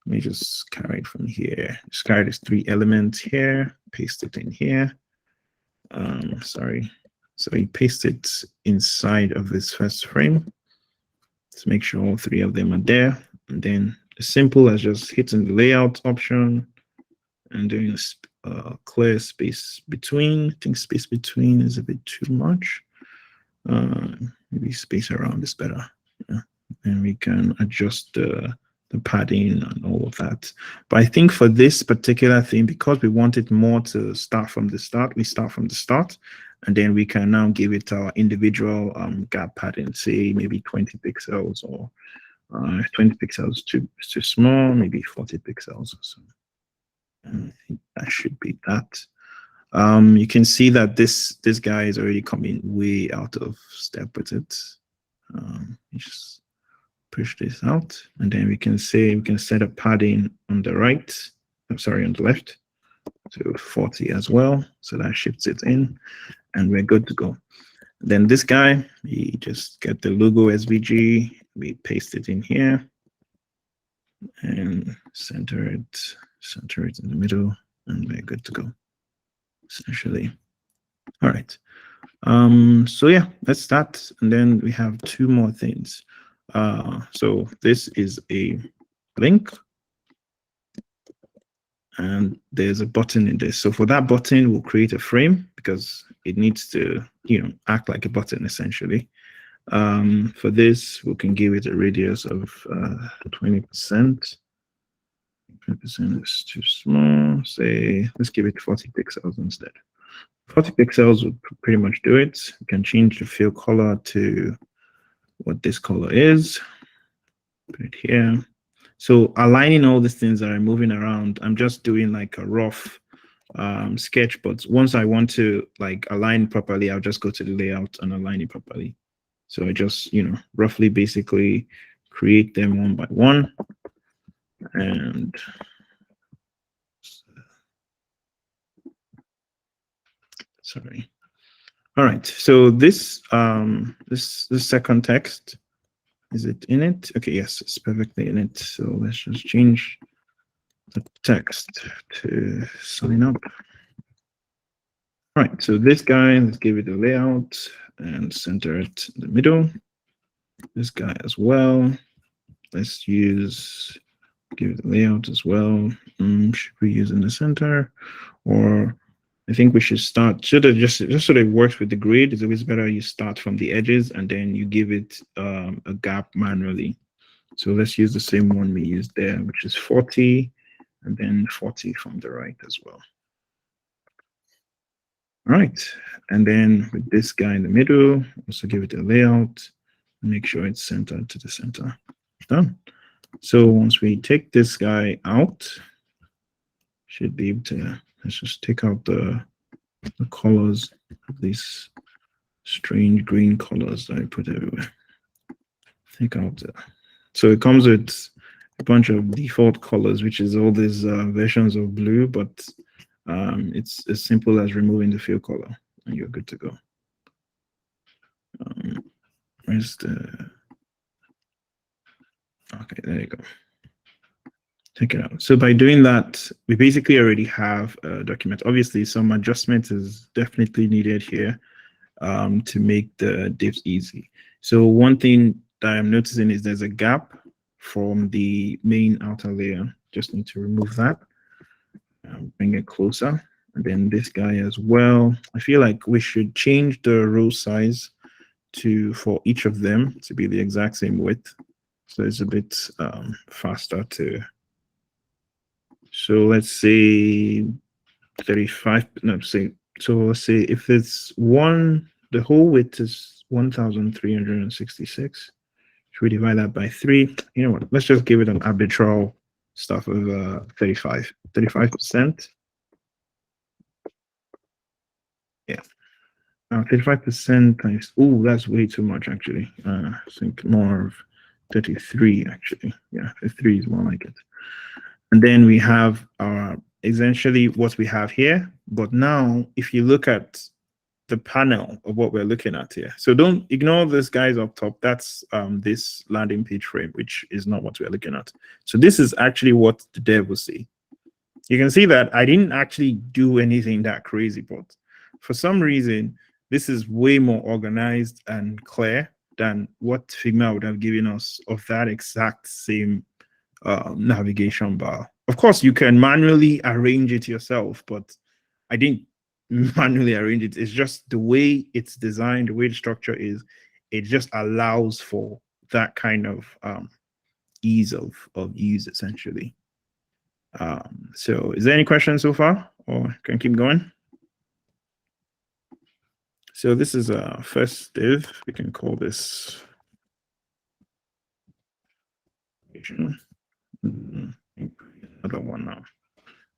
[SPEAKER 3] Let me just carry it from here. Just carry these 3 elements here, paste it in here. Sorry. So you paste it inside of this first frame to make sure all 3 of them are there. And then as simple as just hitting the layout option and doing a clear space between. I think space between is a bit too much. Maybe space around is better. Yeah. And we can adjust the padding and all of that. But I think for this particular thing, because we want it more to start from the start, we start from the start, and then we can now give it our individual gap padding, say maybe 20 pixels, or if 20 pixels is too small, maybe 40 pixels or so. And I think that should be that. You can see that this guy is already coming way out of step with it. Just push this out, and then we can set a padding on the right. I'm sorry, on the left, to 40 as well. So that shifts it in, and we're good to go. Then this guy, we just get the logo SVG, we paste it in here, and center it in the middle, and we're good to go. Essentially. All right. So yeah, that's that. And then we have 2 more things. So this is a link, and there's a button in this. So for that button, we'll create a frame because it needs to, act like a button essentially. For this, we can give it a radius of 20%. 20% is too small. Say, let's give it 40 pixels instead. 40 pixels would pretty much do it. We can change the fill color to what this color is. Put it here. So aligning all these things that are moving around, I'm just doing like a rough sketch, but once I want to like align properly, I'll just go to the layout and align it properly. So I just, roughly basically create them one by one. And sorry. All right. So this this second text, is it in it? Okay, yes, it's perfectly in it. So let's just change the text to sign up. All right. So this guy, let's give it a layout and center it in the middle. This guy as well. Let's give it a layout as well. Should we use in the center, or I think we should start, just so that it works with the grid. It's always better you start from the edges and then you give it a gap manually. So let's use the same one we used there, which is 40, and then 40 from the right as well. All right, and then with this guy in the middle, also give it a layout, make sure it's centered to the center. Done. So once we take this guy out, should be able to, let's just take out the colors of these strange green colors that I put everywhere. Take out so it comes with a bunch of default colors, which is all these versions of blue, but it's as simple as removing the fill color and you're good to go. Where's the, okay, there you go. Take it out. So by doing that, we basically already have a document. Obviously, some adjustment is definitely needed here to make the diffs easy. So one thing that I'm noticing is there's a gap from the main outer layer. Just need to remove that. Bring it closer. And then this guy as well. I feel like we should change the row size for each of them to be the exact same width. So it's a bit faster to. So let's say 35, no, say, so let's say if it's one, the whole width is 1,366. Should we divide that by 3? You know what, let's just give it an arbitral stuff of 35%. Yeah. 35% times, oh, that's way too much actually. I think more of 33 actually. Yeah, 33 is more like it. And then we have our essentially what we have here. But now, if you look at the panel of what we're looking at here, so don't ignore this guys up top. That's this landing page frame, which is not what we're looking at. So this is actually what the dev will see. You can see that I didn't actually do anything that crazy, but for some reason, this is way more organized and clear than what Figma would have given us of that exact same navigation bar. Of course, you can manually arrange it yourself, but I didn't manually arrange it. It's just the way it's designed, the way the structure is, it just allows for that kind of ease of use, essentially. So is there any questions so far, or can I keep going? So this is a first div. We can call this another one now.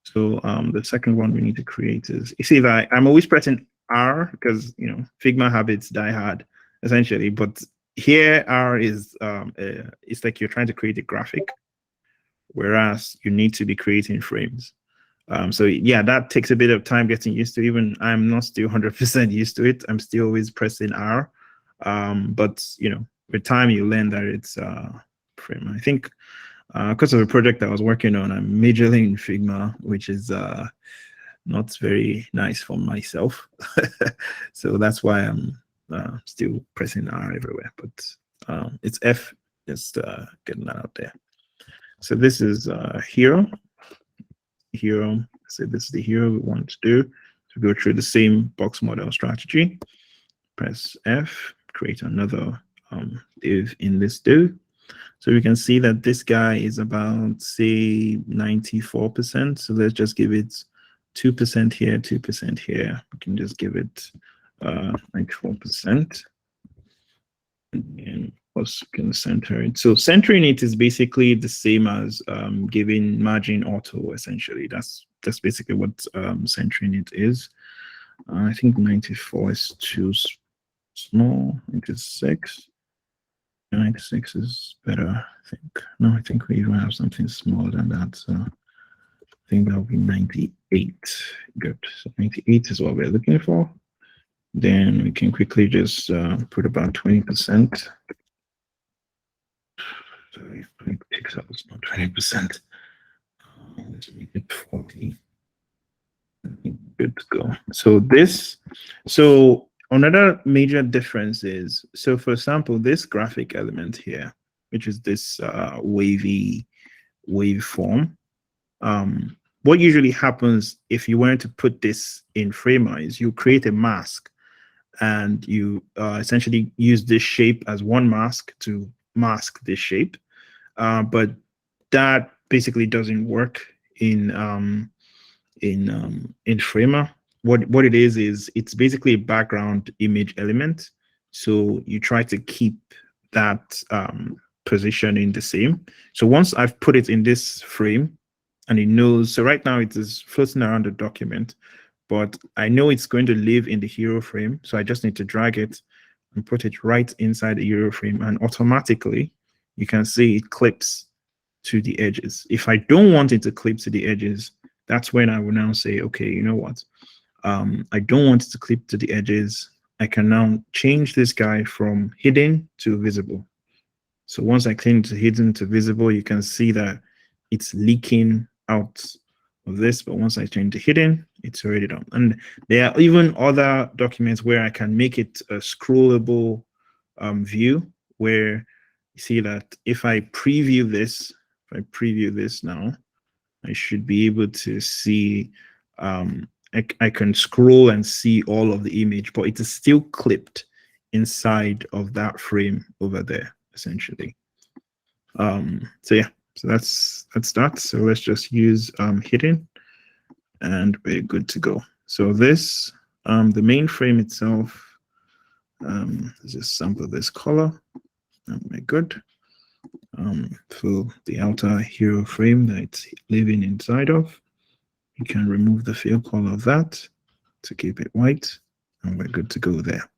[SPEAKER 3] So the second one we need to create is, you see that I'm always pressing R because, you know, Figma habits die hard essentially, but here R is it's like you're trying to create a graphic, whereas you need to be creating frames. So yeah, that takes a bit of time getting used to. Even I'm not still 100% used to it. I'm still always pressing R, but you know, with time you learn that it's frame. I think because of a project I was working on, I'm majorly in Figma, which is not very nice for myself. So that's why I'm still pressing R everywhere. But it's F, just getting that out there. So this is hero. So this is the hero we want to do. To go through the same box model strategy. Press F, create another div in this div. So we can see that this guy is about, say, 94%. So let's just give it 2% here, 2% here. We can just give it 94%. And plus we can center it. So centering it is basically the same as giving margin auto, essentially. That's basically what centering it is. I think 94 is too small. 96. 96 is better, I think. No, I think we even have something smaller than that. So I think that'll be 98. Good. So 98 is what we're looking for. Then we can quickly just put about 20%. So if pixels, not 20%. Let's make it 40. Good to go. So another major difference is, so for example, this graphic element here, which is this wavy waveform, what usually happens if you wanted to put this in Framer is you create a mask and you essentially use this shape as one mask to mask this shape. But that basically doesn't work in Framer. What it is it's basically a background image element. So you try to keep that positioning the same. So once I've put it in this frame and it knows, so right now it is floating around the document, but I know it's going to live in the hero frame. So I just need to drag it and put it right inside the hero frame, and automatically you can see it clips to the edges. If I don't want it to clip to the edges, that's when I will now say, okay, you know what? I don't want it to clip to the edges. I can now change this guy from hidden to visible. So once I clean it to hidden to visible, you can see that it's leaking out of this. But once I change to hidden, it's already done. And there are even other documents where I can make it a scrollable view, where you see that if I preview this, now, I should be able to see, I can scroll and see all of the image, but it is still clipped inside of that frame over there, essentially. So yeah, so that's that. So let's just use hidden and we're good to go. So this, the main frame itself, let's just sample this color and we're good. For the outer hero frame that it's living inside of, you can remove the fill color of that to keep it white, and we're good to go there.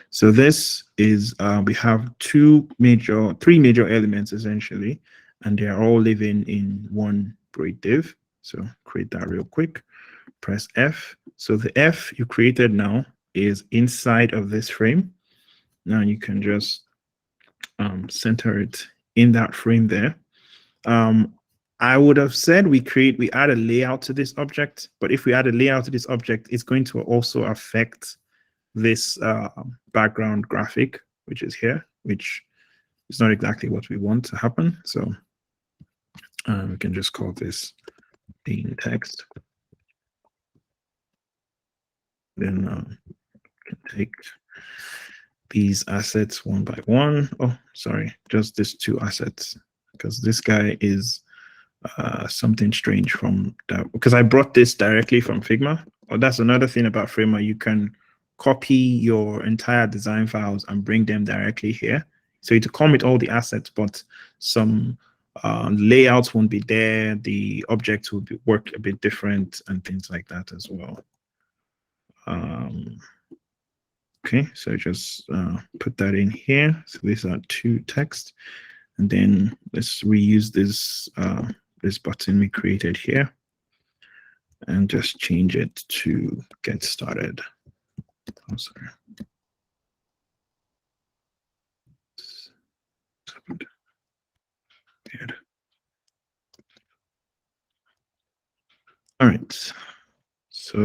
[SPEAKER 3] So this is we have three major elements essentially, and they are all living in one braid div. So create that real quick. Press F. So the F you created now is inside of this frame. Now you can just center it in that frame there. I would have said we add a layout to this object, but if we add a layout to this object, it's going to also affect this background graphic, which is here, which is not exactly what we want to happen. So we can just call this plain text. Then can take these assets one by one. Oh, sorry, just these two assets, because this guy is something strange from that, because I brought this directly from Figma. Oh, that's another thing about Figma. You can copy your entire design files and bring them directly here. So it will come with all the assets, but some layouts won't be there. The objects will work a bit different and things like that as well. Okay, so just put that in here. So these are two text, and then let's reuse this this button we created here, and just change it to get started. Oh, sorry. Weird. All right, so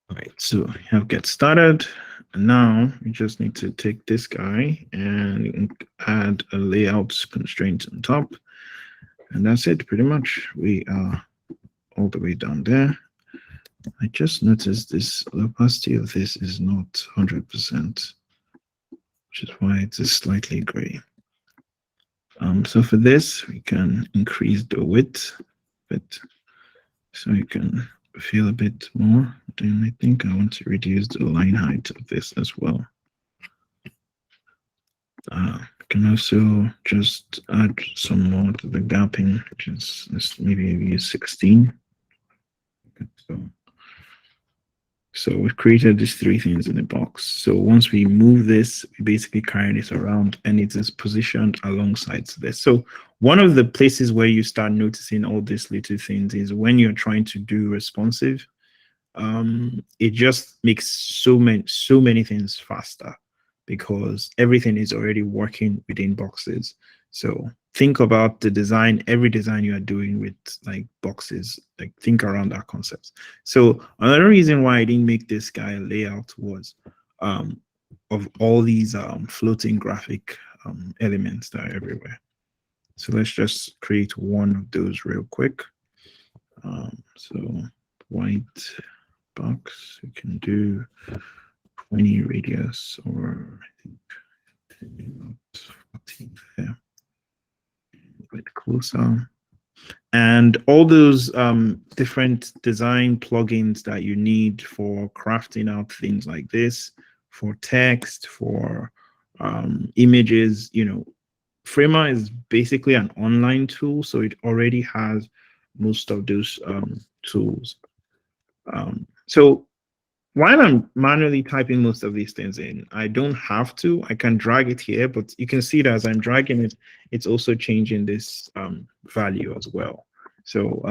[SPEAKER 3] all right, so we have get started. And now we just need to take this guy and add a layout constraint on top. And that's it, pretty much. We are all the way down there. I just noticed this opacity of this is not 100%, which is why it is slightly gray. So for this, we can increase the width a bit so you can feel a bit more. Then I think I want to reduce the line height of this as well. Can also just add some more to the gapping, which is, let's maybe use 16. So we've created these three things in the box. So once we move this, we basically carry this around, and it is positioned alongside this. So one of the places where you start noticing all these little things is when you're trying to do responsive. It just makes so many things faster, because everything is already working within boxes. So think about the design, every design you are doing with like boxes, like think around that concept. So another reason why I didn't make this guy a layout was of all these floating graphic elements that are everywhere. So let's just create one of those real quick. So white box, we can do 20 radius, or I think 14 there. A bit closer. And all those different design plugins that you need for crafting out things like this, for text, for images, you know, Framer is basically an online tool, so it already has most of those tools. So while I'm manually typing most of these things in, I don't have to. I can drag it here, but you can see that as I'm dragging it, it's also changing this value as well. So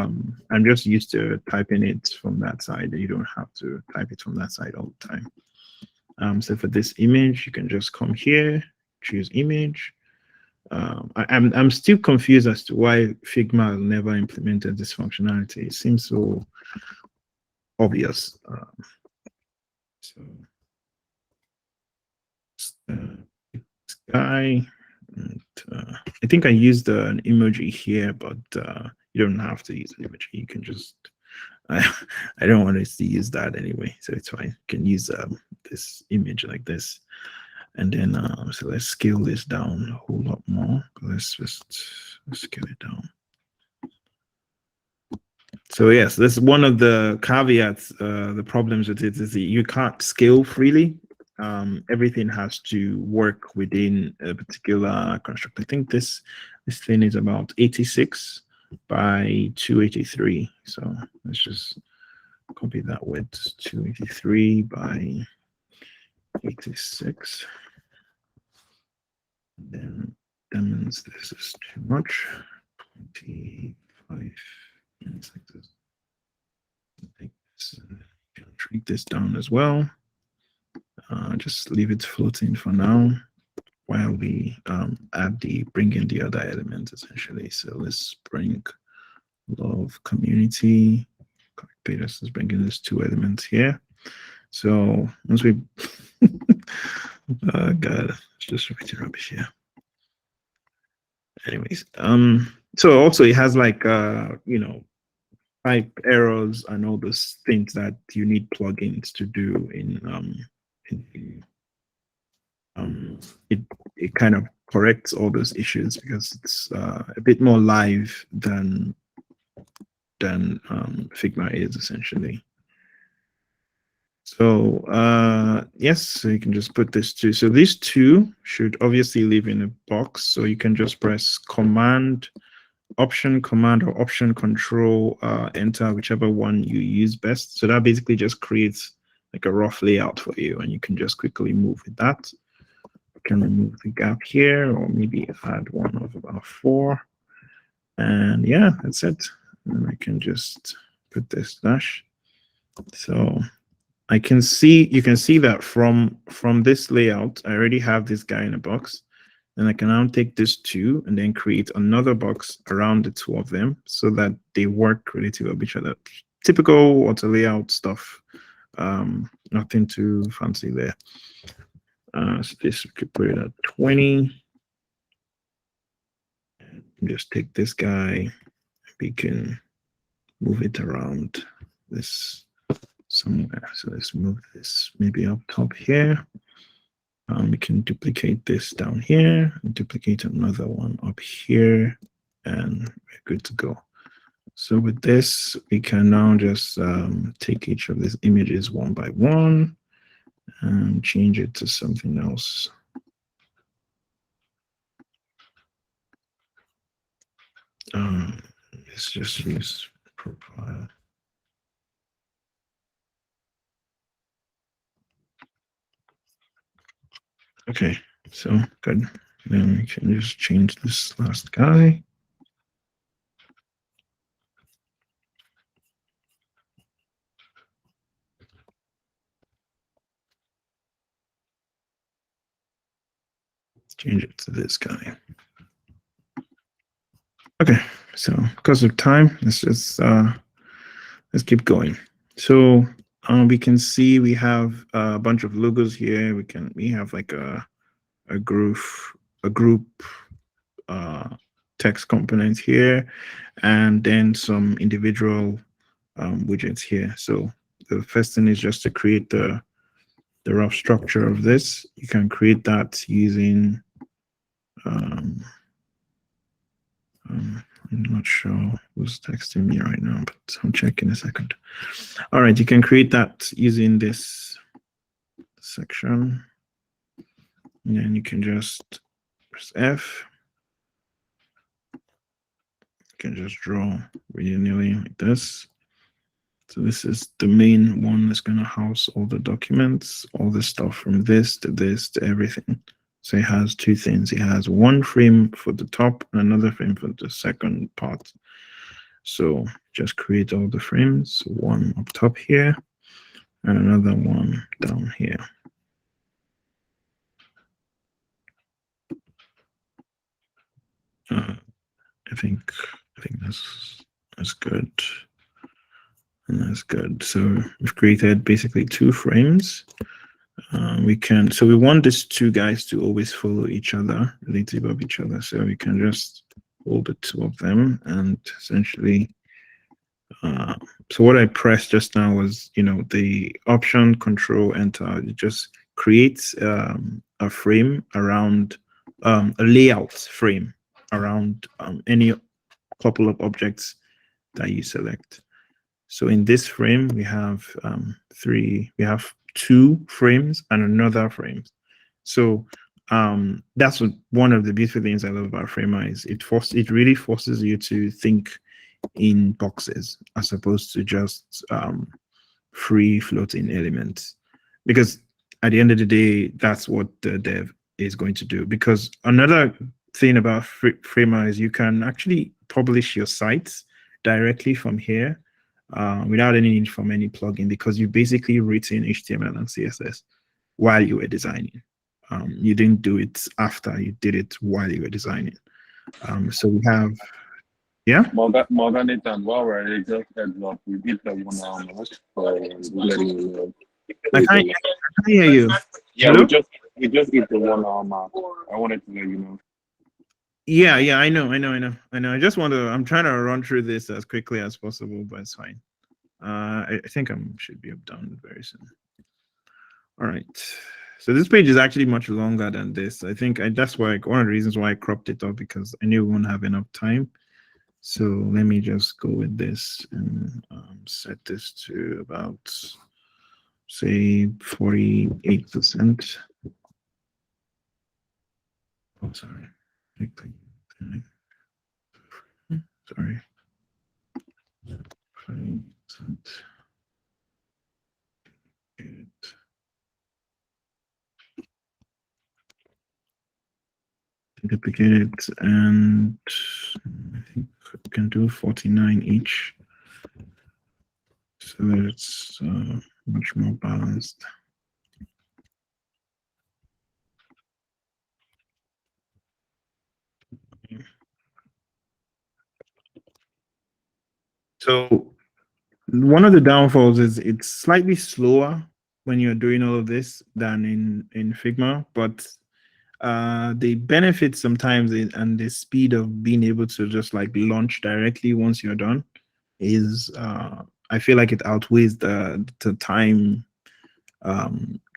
[SPEAKER 3] I'm just used to typing it from that side. You don't have to type it from that side all the time. So for this image, you can just come here, choose image. I'm still confused as to why Figma has never implemented this functionality. It seems so obvious. So this guy, and, I think I used an emoji here, but you don't have to use an emoji. You can just, I don't want us to use that anyway, so it's fine. You can use this image like this. And then, so let's scale this down a whole lot more. Let's just scale it down. So yes, that's one of the caveats, the problems with it is that you can't scale freely. everything has to work within a particular construct. I think this thing is about 86 by 283. So let's just copy that width, 283 by 86. And then dimensions, this is too much. 25. It's like this. Shrink this down as well. Just leave it floating for now while we bring in the other elements essentially. So let's bring love community. Let's bring in these two elements here. So once we God, it's just repeating rubbish here. Anyways, so also it has like type errors and all those things that you need plugins to do it kind of corrects all those issues because it's a bit more live than Figma is essentially. So yes, so you can just put this to, so these two should obviously live in a box, so you can just press Option Command or Option Control enter, whichever one you use best. So that basically just creates like a rough layout for you, and you can just quickly move with that. You can remove the gap here, or maybe add one of about 4, and yeah, that's it. And I can just put this dash. So I can see, you can see that from this layout, I already have this guy in a box. And I can now take this 2 and then create another box around the 2 of them so that they work relative of each other. Typical auto layout stuff. Nothing too fancy there. So this, we could put it at 20. And just take this guy. We can move it around this somewhere. So let's move this maybe up top here. We can duplicate this down here, and duplicate another one up here, and we're good to go. So with this, we can now just take each of these images one by one and change it to something else. Let's just use profile. Okay, so good. Then we can just change this last guy. Change it to this guy. Okay, so because of time, let's just let's keep going. So we can see we have a bunch of logos here. We have like a group text component here, and then some individual widgets here. So the first thing is just to create the rough structure of this. You can create that using I'm not sure who's texting me right now, but I'll check in a second. All right, you can create that using this section. And then you can just press F. You can just draw willy-nilly like this. So this is the main one that's going to house all the documents, all the stuff from this to everything. So it has 2 things. It has one frame for the top and another frame for the second part. So just create all the frames, one up top here and another one down here. I think that's good. And that's good. So we've created basically 2 frames. So we want these 2 guys to always follow each other, relative of each other. So we can just hold the 2 of them and essentially, so what I pressed just now was, the Option Control Enter. It just creates a frame around, a layout frame around any couple of objects that you select. So in this frame, we have two frames and another frame. So that's one of the beautiful things I love about Framer is it really forces you to think in boxes as opposed to just free floating elements, because at the end of the day, that's what the dev is going to do. Because another thing about Framer is you can actually publish your sites directly from here without any need from any plugin, because you basically written HTML and CSS while you were designing. You didn't do it after, you did it while you were designing. So we have, yeah?
[SPEAKER 4] Morgan Nathan, while we're at it, just heads up, we did the 1 hour mark, so letting you know.
[SPEAKER 3] I can't hear you.
[SPEAKER 4] Yeah,
[SPEAKER 3] Hello?
[SPEAKER 4] we just hit the 1 hour mark. I wanted to let you know.
[SPEAKER 3] Yeah, I know. I'm trying to run through this as quickly as possible, but it's fine. I think I should be done very soon. All right. So this page is actually much longer than this. I think that's why one of the reasons why I cropped it up, because I knew we won't have enough time. So let me just go with this and set this to about, say, 48%. Oh, sorry. Sorry. 40%. Good. Duplicate it, and I think we can do 49 each, so that it's much more balanced. So one of the downfalls is it's slightly slower when you're doing all of this than in Figma, but the benefit sometimes and the speed of being able to just like launch directly once you're done is I feel like it outweighs the time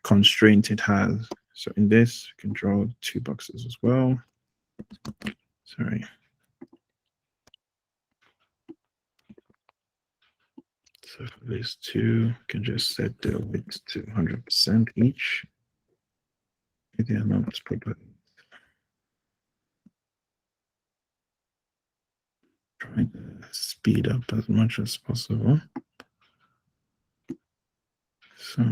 [SPEAKER 3] constraint it has. So in this, you can draw 2 boxes as well. Sorry. So for these 2, you can just set the width to 100% each. Maybe I'm not probably trying to speed up as much as possible. So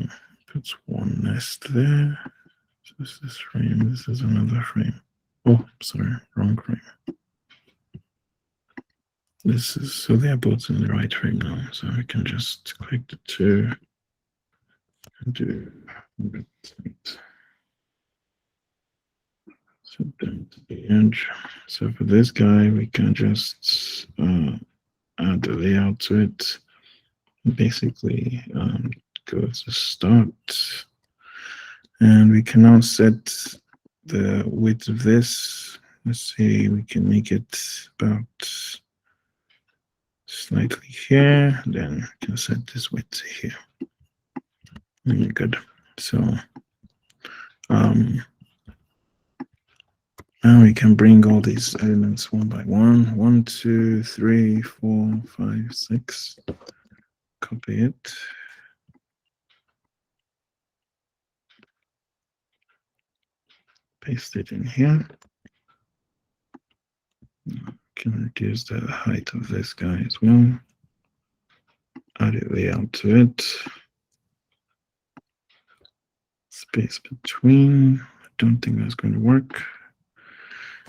[SPEAKER 3] puts 1 nest there. So this is this frame, this is another frame. Oh, sorry, wrong frame. This is, so they're both in the right frame now. So I can just click the 2 and do 100%. So down to the edge. So for this guy, we can just add the layout to it. Basically, go to start, and we can now set the width of this. Let's see, we can make it about slightly here, then we can set this width here. Good. So now we can bring all these elements one by one. 1, 2, 3, 4, 5, 6. Copy it. Paste it in here. Can reduce the height of this guy as well. Add a layout to it. Space between. I don't think that's going to work.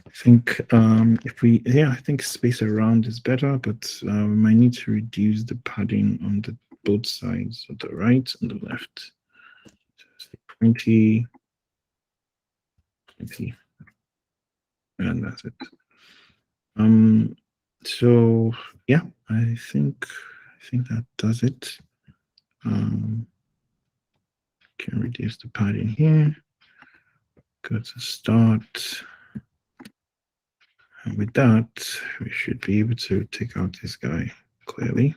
[SPEAKER 3] I think I think space around is better, but we might need to reduce the padding on the both sides, of the right and the left. So 20, 20, and that's it. So yeah, I think that does it. Can reduce the padding here. Go to start. And with that, we should be able to take out this guy clearly.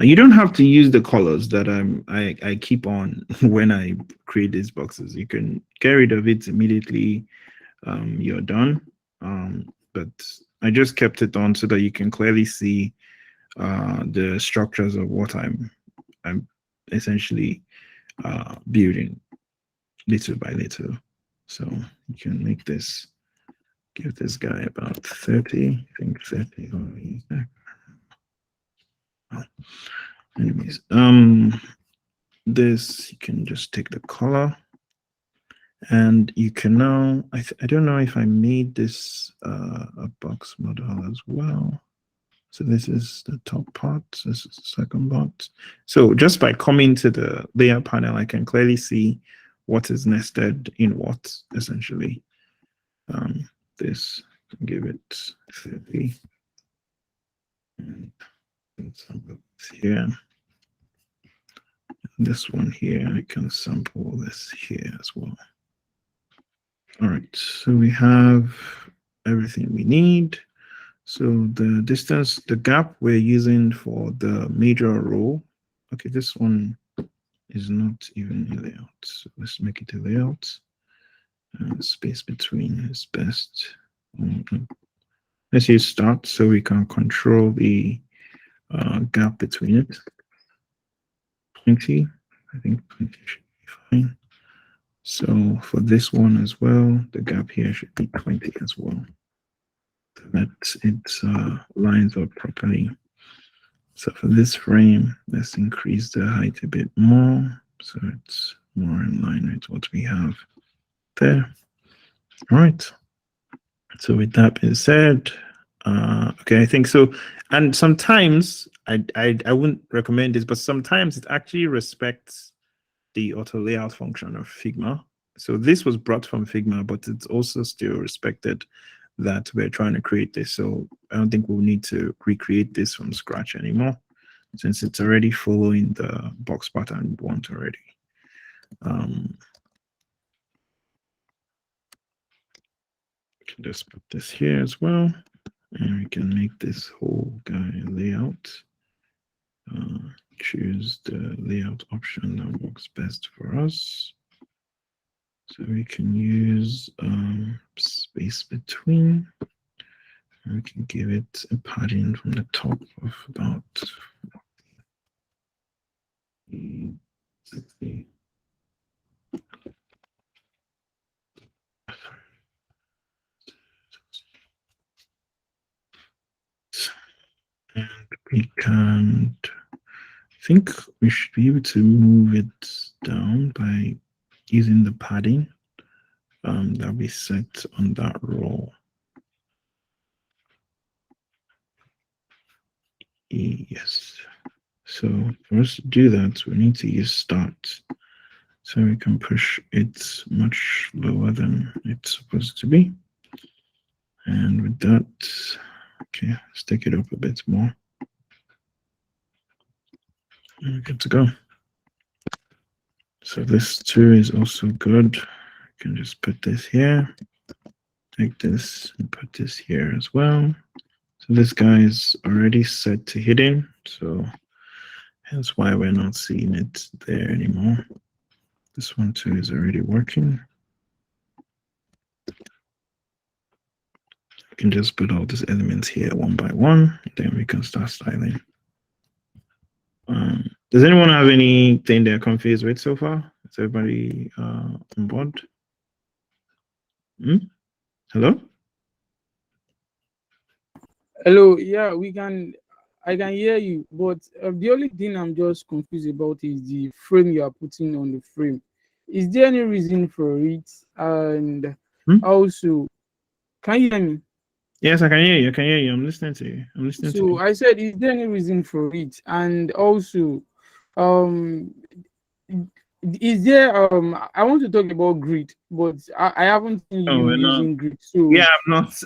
[SPEAKER 3] You don't have to use the colors that I keep on when I create these boxes. You can get rid of it immediately you're done. But I just kept it on so that you can clearly see the structures of what I'm essentially building little by little. So you can make this, give this guy about 30, I think 30. Oh, anyways, this you can just take the color, and you can now, I don't know if I made this a box model as well. So this is the top part, this is the second part. So just by coming to the layout panel, I can clearly see what is nested in what, essentially. This, give it 30. And sample here. This one here, I can sample this here as well. All right, so we have everything we need. So the distance, the gap we're using for the major row. Okay, this one is not even a layout. So let's make it a layout. Space between is best. Let's use start so we can control the gap between it. 20, I think 20 should be fine. So for this one as well, the gap here should be 20 as well. So that it lines up properly. So for this frame, let's increase the height a bit more, so it's more in line with what we have there. All right. So with that being said, okay, I think so. And sometimes I wouldn't recommend this, but sometimes it actually respects the auto layout function of Figma. So this was brought from Figma, but it's also still respected that we're trying to create this. So I don't think we'll need to recreate this from scratch anymore, since it's already following the box pattern we want already. Just put this here as well, and we can make this whole guy layout. Choose the layout option that works best for us. So we can use space between. And we can give it a padding from the top of about 60. And we can, I think we should be able to move it down by using the padding that we set on that row. Yes. So for us to do that, we need to use start. So we can push it much lower than it's supposed to be. And with that, okay, let's take it up a bit more. And we're good to go. So this too is also good. I can just put this here, take this and put this here as well. So this guy is already set to hidden, so hence why we're not seeing it there anymore. This one too is already working. I can just put all these elements here one by one, then we can start styling. Does anyone have anything they're confused with so far? Is everybody on board? Hello?
[SPEAKER 5] Hello, yeah, I can hear you, but the only thing I'm just confused about is the frame you are putting on the frame. Is there any reason for it? And also, can you hear me?
[SPEAKER 3] Yes, I can hear you. I can hear you. I'm listening to you. I'm listening to you.
[SPEAKER 5] So I said, is there any reason for it? And also, is there I want to talk about grid, but I haven't seen you using grid. So
[SPEAKER 3] yeah,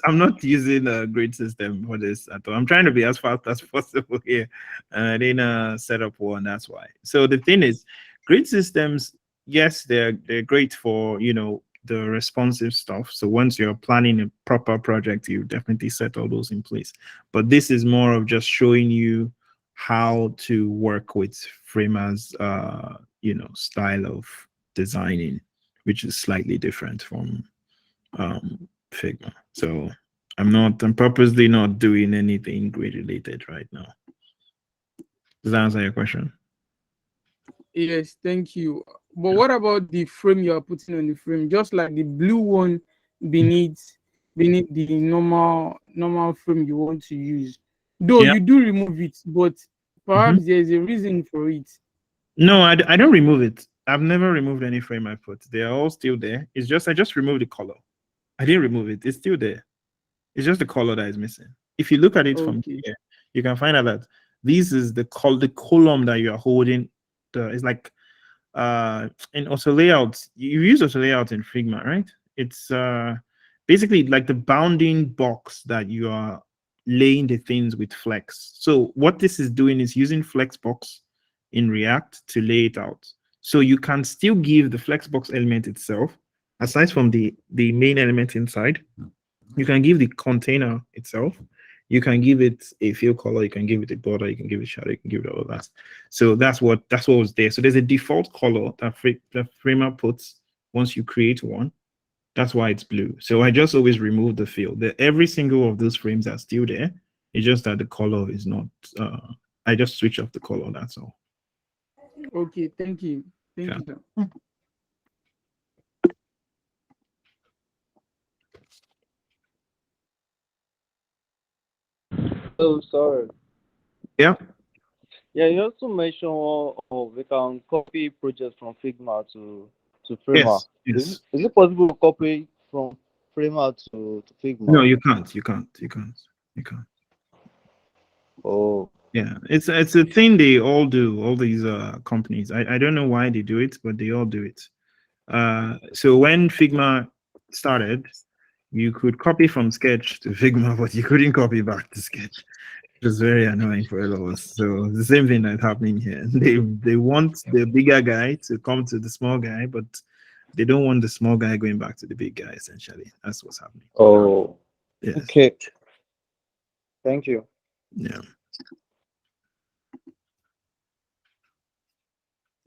[SPEAKER 3] I'm not using a grid system for this at all. I'm trying to be as fast as possible here, and I didn't set up one. That's why. So the thing is, grid systems, yes, they're great for, you know, the responsive stuff. So once you're planning a proper project, you definitely set all those in place. But this is more of just showing you how to work with Framers, you know, style of designing, which is slightly different from Figma. So I'm purposely not doing anything grid related right now. Does that answer your question?
[SPEAKER 5] yes, thank you. But what about the frame you are putting on the frame? Just like the blue one beneath the normal frame you want to use. Though
[SPEAKER 3] Yeah.
[SPEAKER 5] you do remove it, but perhaps there's a reason for it.
[SPEAKER 3] No, I don't remove it. I've never removed any frame I put. They are all still there. It's just I just removed the color. I didn't remove it. It's still there. It's just the color that is missing. If you look at it from
[SPEAKER 5] Okay.
[SPEAKER 3] here, you can find out that this is the column that you are holding. It's like in auto layout, you use auto layout in Figma, right? It's basically like the bounding box that you are laying the things with flex. So what this is doing is using flexbox in React to lay it out. So you can still give the flexbox element itself, aside from the main element inside, you can give the container itself, you can give it a fill color, you can give it a border, you can give it shadow, you can give it all of that. So that's what was there. So there's a default color that Framer puts once you create one. That's why it's blue. So I just always remove the fill. Every single of those frames are still there. It's just that the color is not. I just switch off the color. That's all.
[SPEAKER 5] Okay, thank you. Thank
[SPEAKER 3] Yeah.
[SPEAKER 5] you, sir.
[SPEAKER 6] Oh, sorry.
[SPEAKER 3] Yeah.
[SPEAKER 6] Yeah, you also mentioned we can copy projects from Figma to Framer.
[SPEAKER 3] Yes. Yes.
[SPEAKER 6] Is it possible to copy from Framer to Figma?
[SPEAKER 3] No, you can't. You can't. You can't. You can't.
[SPEAKER 6] Oh.
[SPEAKER 3] Yeah, it's a thing they all do. All these companies. I don't know why they do it, but they all do it. So when Figma started, you could copy from Sketch to Figma, but you couldn't copy back to Sketch. It was very annoying for all of us. So the same thing that's happening here. They want the bigger guy to come to the small guy, but they don't want the small guy going back to the big guy. Essentially, that's what's happening.
[SPEAKER 6] Oh.
[SPEAKER 3] Yes.
[SPEAKER 6] Okay. Thank you.
[SPEAKER 3] Yeah.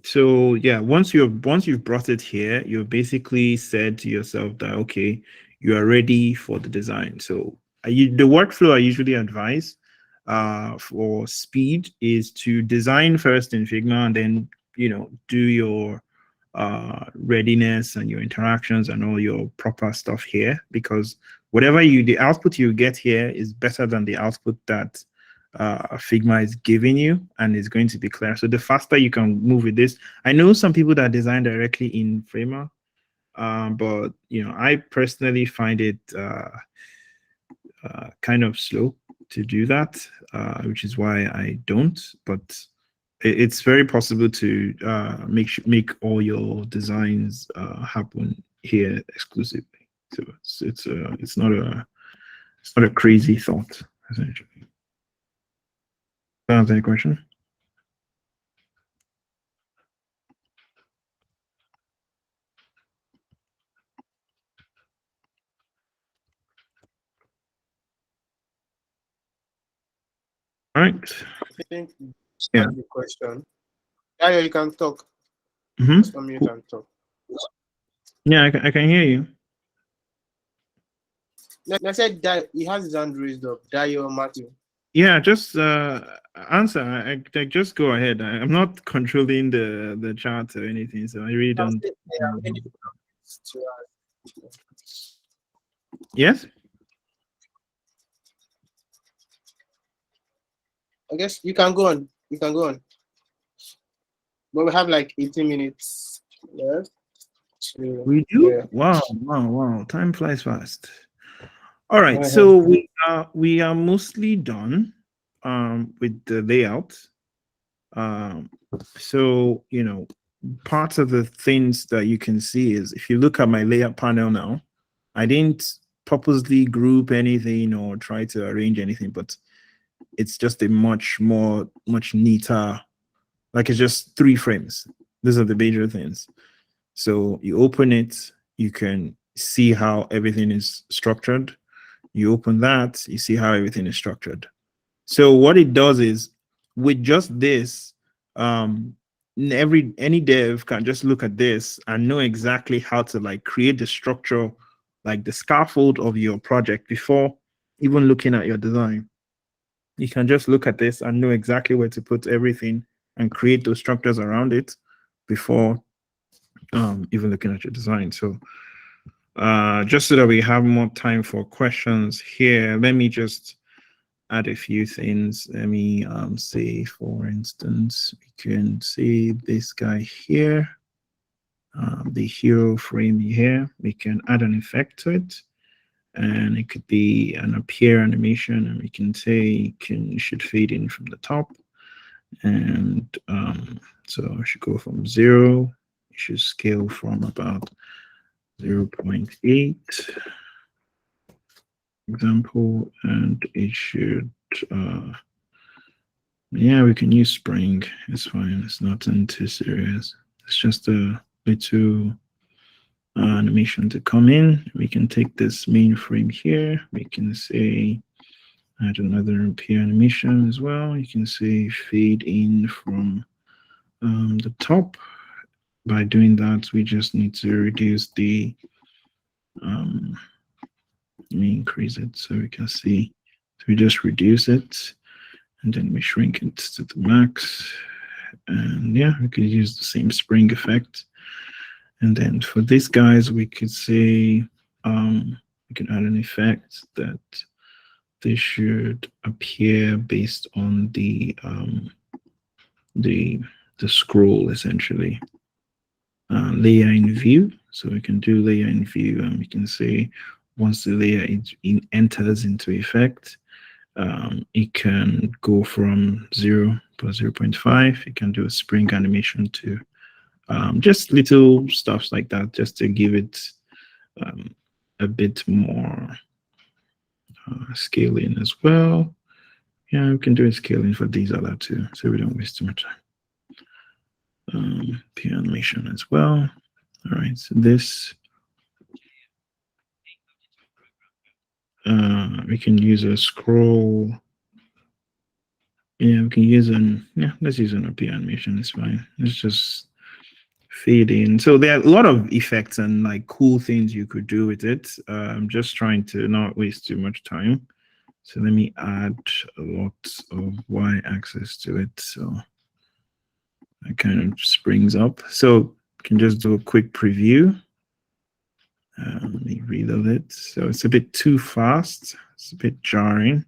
[SPEAKER 3] So yeah, once you've brought it here, you've basically said to yourself that okay, you are ready for the design. So the workflow I usually advise for speed is to design first in Figma and then do your readiness and your interactions and all your proper stuff here, because the output you get here is better than the output that Figma is giving you, and it's going to be clear. So the faster you can move with this, I know some people that design directly in Framer, but I personally find it kind of slow to do that, which is why I don't. But it's very possible to make all your designs happen here exclusively. So it's not a crazy thought, essentially. Answer your question? All right.
[SPEAKER 1] I think
[SPEAKER 3] Yeah.
[SPEAKER 1] that's the question. Yeah, you can talk.
[SPEAKER 3] Mm-hmm.
[SPEAKER 1] Just unmute and talk.
[SPEAKER 3] Yeah, I can hear you.
[SPEAKER 1] I said that he has his hand raised up. Dio Matthew.
[SPEAKER 3] Yeah, just answer. I just go ahead. I'm not controlling the chat or anything, so I really don't. Yes.
[SPEAKER 1] I guess you can go on. You can go on. But we have like 18 minutes left.
[SPEAKER 3] We do?
[SPEAKER 1] Yeah.
[SPEAKER 3] Wow. Time flies fast. All right, so we are mostly done with the layout. So parts of the things that you can see is, if you look at my layout panel now, I didn't purposely group anything or try to arrange anything, but it's just a much neater, like it's just 3 frames. These are the major things. So you open it, you can see how everything is structured. You open that, you see how everything is structured. So what it does is, with just this, any dev can just look at this and know exactly how to create the structure, like the scaffold of your project before even looking at your design. You can just look at this and know exactly where to put everything and create those structures around it before even looking at your design. So just so that we have more time for questions here, let me just add a few things. Let me say, for instance, we can see this guy here, the hero frame here. We can add an effect to it, and it could be an appear animation, and we can say it should fade in from the top. And so I should go from 0. It should scale from about 0.8, example, and it should yeah, we can use spring. It's fine. It's nothing too serious. It's just a little animation to come in. We can take this main frame here. We can say add another appear animation as well. You can say fade in from the top. By doing that, we just need to reduce the let me increase it so we can see. So we just reduce it, and then we shrink it to the max. And yeah, we could use the same spring effect. And then for these guys, we could say we can add an effect that they should appear based on the scroll, essentially. Layer in view. So we can do layer in view, and we can say once the layer enters into effect, it can go from 0 plus 0.5. It can do a spring animation to just little stuffs like that, just to give it a bit more scaling as well. Yeah, we can do a scaling for these other two, so we don't waste too much time. P animation as well. All right, so this we can use a scroll. Yeah, we can use let's use an appear animation. It's fine. Let's just fade in. So there are a lot of effects and like cool things you could do with it. I'm just trying to not waste too much time. So let me add a lot of y-axis to it. So it kind of springs up. So I can just do a quick preview. Let me reload it. So it's a bit too fast. It's a bit jarring.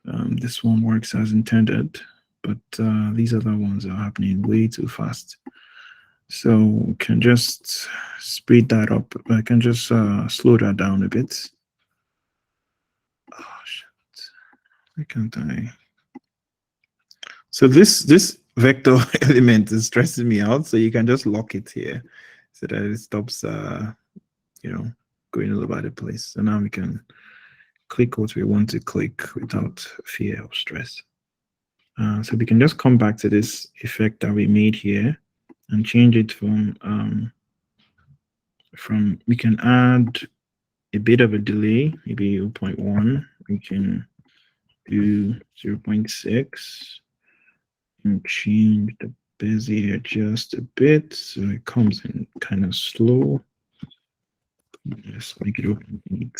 [SPEAKER 3] This one works as intended, but these other ones are happening way too fast. So we can just speed that up. I can just slow that down a bit. Oh shit! Why can't I? So this vector element is stressing me out. So you can just lock it here, so that it stops going all over the place. So now we can click what we want to click without fear or stress. So we can just come back to this effect that we made here and change it from we can add a bit of a delay, maybe 0.1. We can do 0.6 and change the Bezier just a bit so it comes in kind of slow. Just make it open.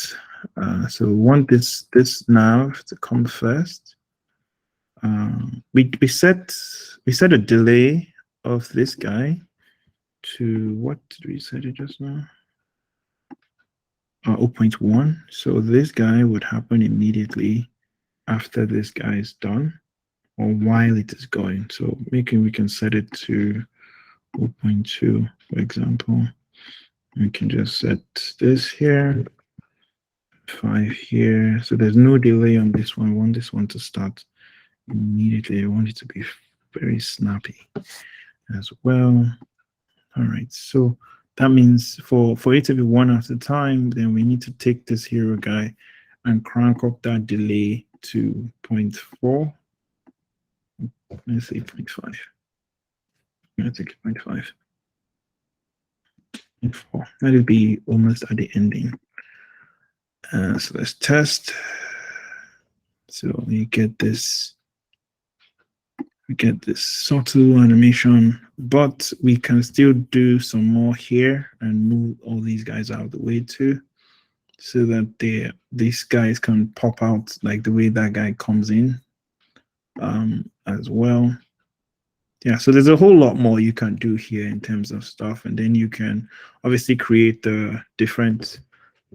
[SPEAKER 3] So we want this nav to come first. We set a delay of this guy to what did we set it just now? 0.1. So this guy would happen immediately after this guy is done, or while it is going. So we can set it to 0.2, for example. We can just set this here, 5 here. So there's no delay on this one. I want this one to start immediately. I want it to be very snappy as well. All right, so that means for it to be one at a time, then we need to take this hero guy and crank up that delay to 0.4. Let's say 0.5. I'm gonna take 0.5. 0.4. That'll be almost at the ending. So let's test. So we get this subtle animation, but we can still do some more here and move all these guys out of the way too, so that these guys can pop out like the way that guy comes in as well. Yeah, so there's a whole lot more you can do here in terms of stuff, and then you can obviously create the different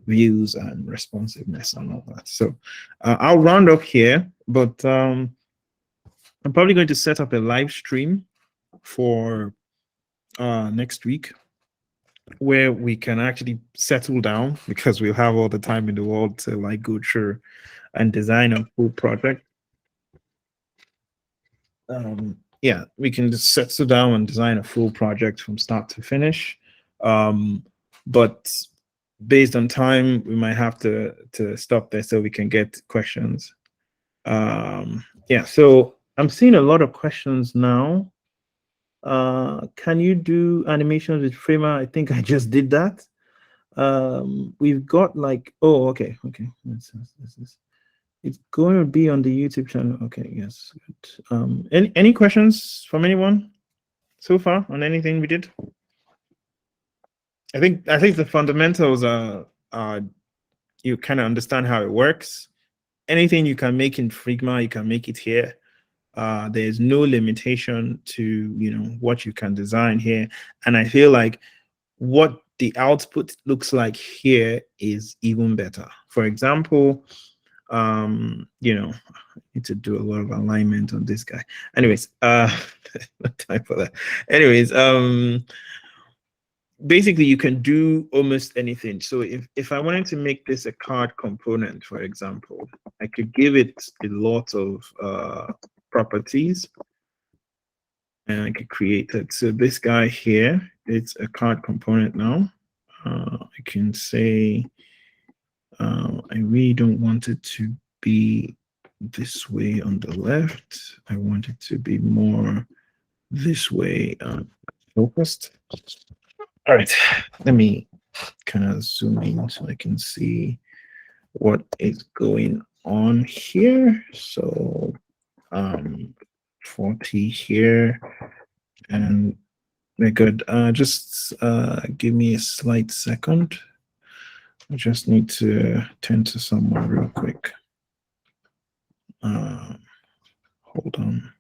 [SPEAKER 3] views and responsiveness and all that. So I'll round up here, but I'm probably going to set up a live stream for next week where we can actually settle down, because we'll have all the time in the world to like go through and design a full project. Yeah, we can just settle down and design a full project from start to finish. But based on time, we might have to stop there so we can get questions. Yeah, so I'm seeing a lot of questions now. Can you do animations with Framer? I think I just did that. We've got like, oh, okay. This is it's going to be on the YouTube channel. Okay, yes, good. Any questions from anyone so far on anything we did? I think the fundamentals are you kind of understand how it works. Anything you can make in Figma, you can make it here. There's no limitation to what you can design here, and I feel like what the output looks like here is even better. For example, I need to do a lot of alignment on this guy. Anyways, no time for that. Anyways, basically you can do almost anything. So if I wanted to make this a card component, for example, I could give it a lot of properties and I could create it. So this guy here, it's a card component now. I can say I really don't want it to be this way on the left. I want it to be more this way focused. All right, let me kind of zoom in so I can see what is going on here. So 40 here, and we're good. Just give me a slight second. I just need to tend to someone real quick. Hold on.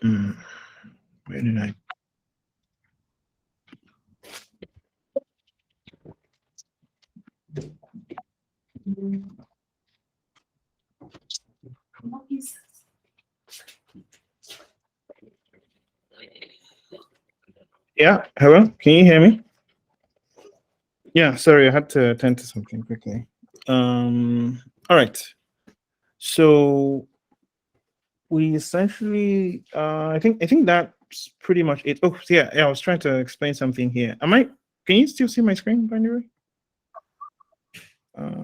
[SPEAKER 3] Where did I? Yeah, hello, can you hear me? Yeah, sorry, I had to attend to something quickly. All right. So we essentially, I think that's pretty much it. Oh, yeah, I was trying to explain something here. Can you still see my screen, by the way?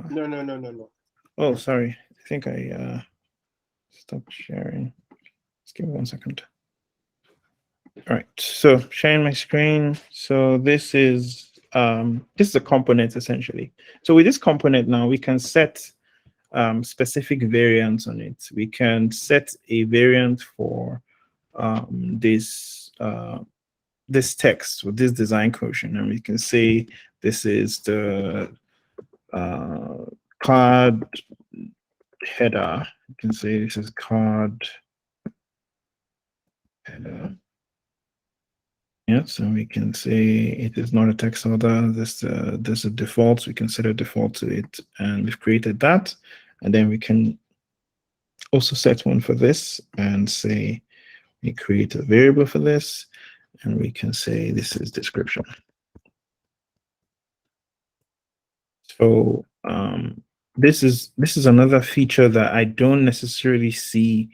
[SPEAKER 1] No.
[SPEAKER 3] Oh, sorry. I think I stopped sharing. Just give me 1 second. All right, so sharing my screen. So this is a component essentially. So with this component now, we can set specific variants on it. We can set a variant for this text with this design quotient, and we can say this is the card header. You can say this is card header. Yeah, so we can say it is not a text order. There's a default. So we can set a default to it, and we've created that. And then we can also set one for this and say we create a variable for this, and we can say this is description. So this is another feature that I don't necessarily see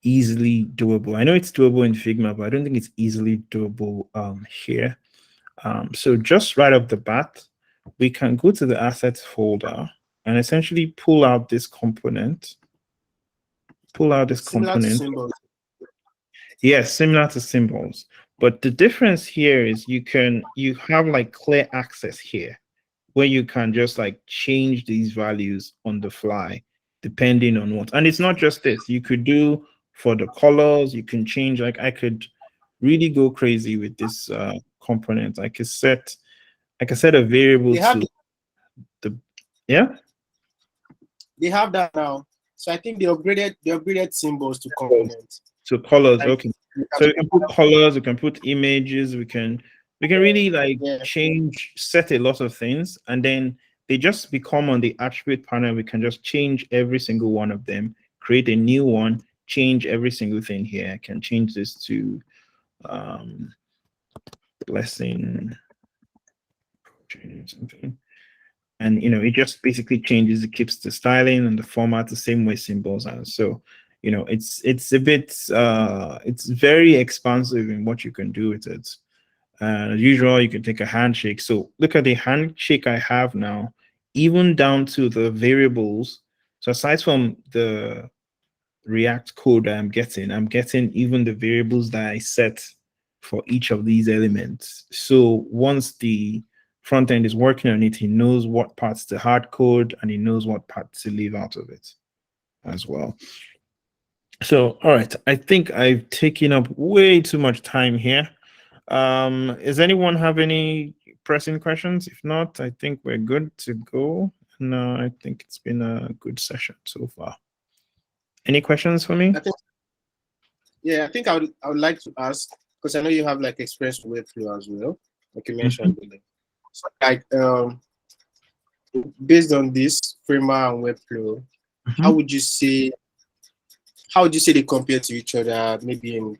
[SPEAKER 3] easily doable. I know it's doable in Figma, but I don't think it's easily doable here. So just right off the bat, we can go to the assets folder and essentially pull out this component. Similar to
[SPEAKER 1] symbols.
[SPEAKER 3] Yes, similar to symbols. But the difference here is you have like clear access here, where you can just like change these values on the fly, depending on what. And it's not just this. You could do for the colors, you can change, like I could really go crazy with this component. I could set a variable to the, yeah?
[SPEAKER 1] They have that now. So I think they upgraded symbols to components.
[SPEAKER 3] So colors,
[SPEAKER 1] Like
[SPEAKER 3] okay.
[SPEAKER 1] you
[SPEAKER 3] So we can put colors, we can put images, we can really like
[SPEAKER 1] yeah.
[SPEAKER 3] set a lot of things, and then they just become on the attribute panel. We can just change every single one of them, create a new one, change every single thing here. I can change this to blessing something. And it just basically changes, it keeps the styling and the format the same way symbols are. So it's a bit it's very expansive in what you can do with it. As usual, you can take a handshake. So look at the handshake I have now, even down to the variables. So aside from the React code I'm getting even the variables that I set for each of these elements. So once the front end is working on it, he knows what parts to hard code and he knows what parts to leave out of it as well. So, all right, I think I've taken up way too much time here. Does anyone have any pressing questions? If not, I think we're good to go. No, I think it's been a good session so far. Any questions for me?
[SPEAKER 1] I think I would like to ask, because I know you have like experience with Webflow as well, like you mentioned earlier. So like based on this Framer and Webflow, how would you say they compare to each other? Maybe in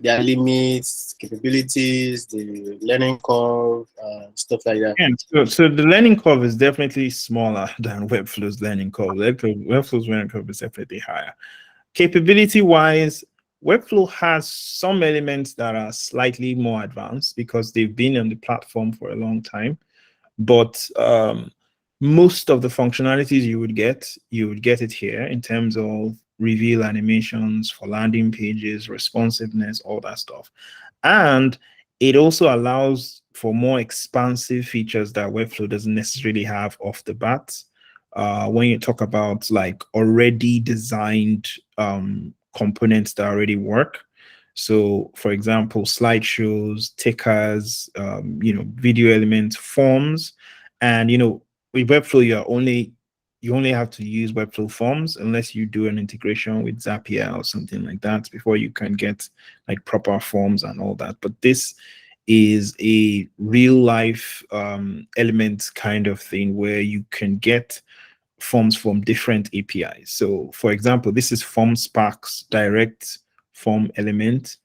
[SPEAKER 1] their limits, capabilities, the learning curve, stuff like that.
[SPEAKER 3] Yeah, so the learning curve is definitely smaller than Webflow's learning curve. Webflow's learning curve is definitely higher. Capability-wise, Webflow has some elements that are slightly more advanced because they've been on the platform for a long time. But most of the functionalities you would get it here in terms of reveal animations for landing pages, responsiveness, all that stuff. And it also allows for more expansive features that Webflow doesn't necessarily have off the bat. When you talk about like already designed components that already work. So, for example, slideshows, tickers, video elements, forms, and with Webflow, you only have to use Webflow forms unless you do an integration with Zapier or something like that before you can get like proper forms and all that. But this is a real life element kind of thing where you can get forms from different APIs. So for example, this is FormSpark's direct form element.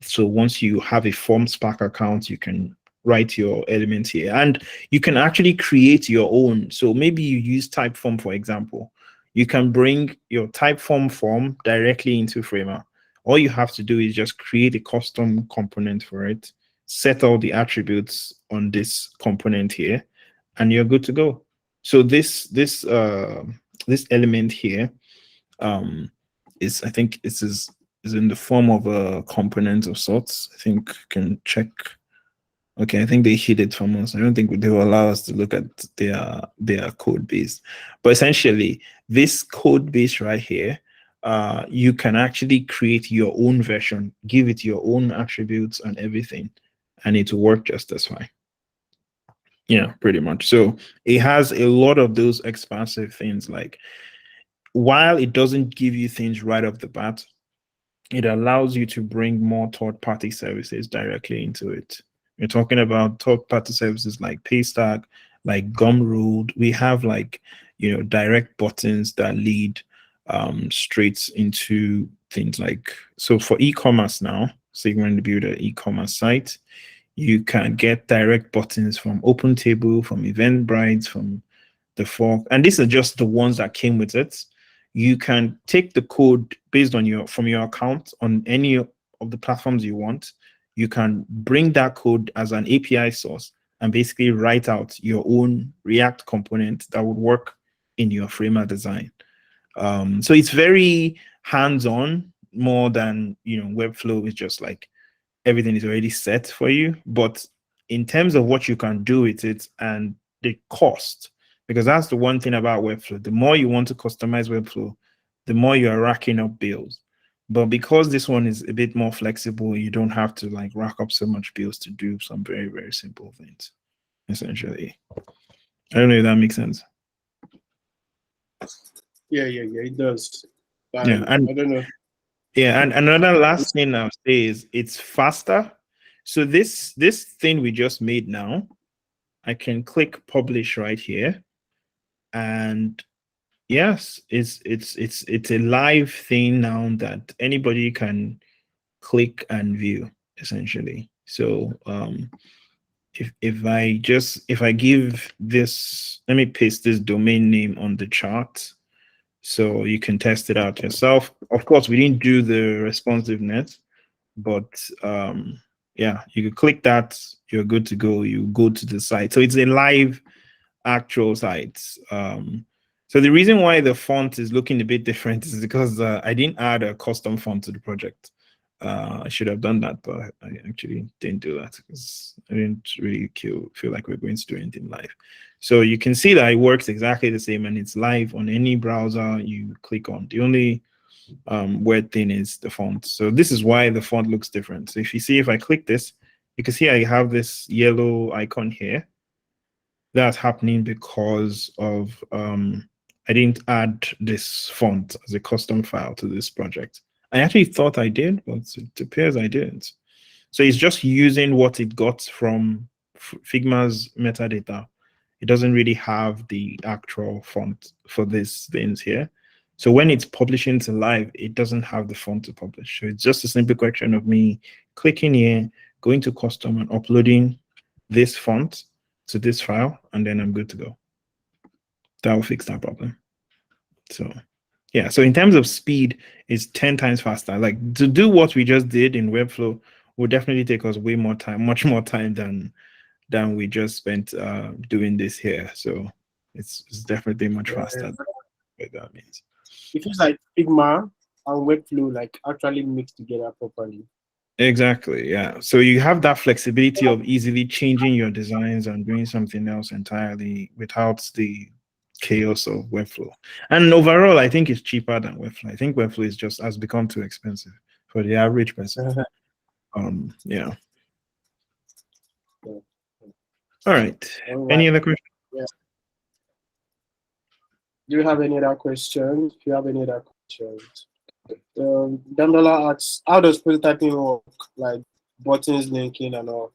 [SPEAKER 3] So once you have a FormSpark account, you can write your element here and you can actually create your own. So maybe you use Typeform, for example. You can bring your Typeform form directly into Framer. All you have to do is just create a custom component for it, set all the attributes on this component here, and you're good to go. So this element here is, I think this is in the form of a component of sorts. I think you can check. Okay, I think they hid it from us. I don't think they will allow us to look at their code base. But essentially, this code base right here, you can actually create your own version, give it your own attributes and everything, and it will work just as fine. Yeah, pretty much. So it has a lot of those expansive things. Like, while it doesn't give you things right off the bat, it allows you to bring more third-party services directly into it. We're talking about third-party services like Paystack, like Gumroad. We have like, direct buttons that lead straight into things like, so for e-commerce now, so you're going to build an e-commerce site, you can get direct buttons from OpenTable, from Eventbrite, from the fork, and these are just the ones that came with it. You can take the code based on from your account on any of the platforms you want. You can bring that code as an API source and basically write out your own React component that would work in your Framer design. So it's very hands-on, more than Webflow is just like everything is already set for you. But in terms of what you can do with it and the cost, because that's the one thing about Webflow, the more you want to customize Webflow, the more you are racking up bills. But because this one is a bit more flexible, you don't have to like rack up so much bills to do some very, very simple things, essentially. I don't know if that makes sense.
[SPEAKER 1] Yeah, it does.
[SPEAKER 3] Yeah,
[SPEAKER 1] I
[SPEAKER 3] and
[SPEAKER 1] don't know.
[SPEAKER 3] yeah, and another last thing I'll say is it's faster. So this thing we just made now, I can click publish right here, and yes, it's a live thing now that anybody can click and view essentially. So if I give this, let me paste this domain name on the chart so you can test it out yourself. Of course, we didn't do the responsiveness, but yeah, you can click that, you're good to go. You go to the site. So it's a live actual site. So the reason why the font is looking a bit different is because I didn't add a custom font to the project. I should have done that, but I actually didn't do that because I didn't really feel like we're going to do anything live. So you can see that it works exactly the same, and it's live on any browser you click on. The only weird thing is the font. So this is why the font looks different. So if you see, if I click this, you can see I have this yellow icon here. That's happening because of I didn't add this font as a custom file to this project. I actually thought I did, but it appears I didn't. So it's just using what it got from Figma's metadata. It doesn't really have the actual font for these things here. So when it's publishing to live, it doesn't have the font to publish. So it's just a simple question of me clicking here, going to custom and uploading this font to this file, and then I'm good to go. That will fix that problem. So yeah, so in terms of speed, it's 10 times faster. Like to do what we just did in Webflow will definitely take us way more time, much more time than we just spent doing this here. So it's definitely much faster. What that means.
[SPEAKER 1] It feels like Figma and Webflow like actually mixed together properly.
[SPEAKER 3] Exactly, yeah. So you have that flexibility of easily changing your designs and doing something else entirely without the chaos of Webflow. And overall, I think it's cheaper than Webflow. I think Webflow is just has become too expensive for the average person. Yeah. All right. Any other questions?
[SPEAKER 1] Yeah. Do you have any other questions? If you have any other questions. Dandola asks, how does prototyping work? Like buttons, linking, and all.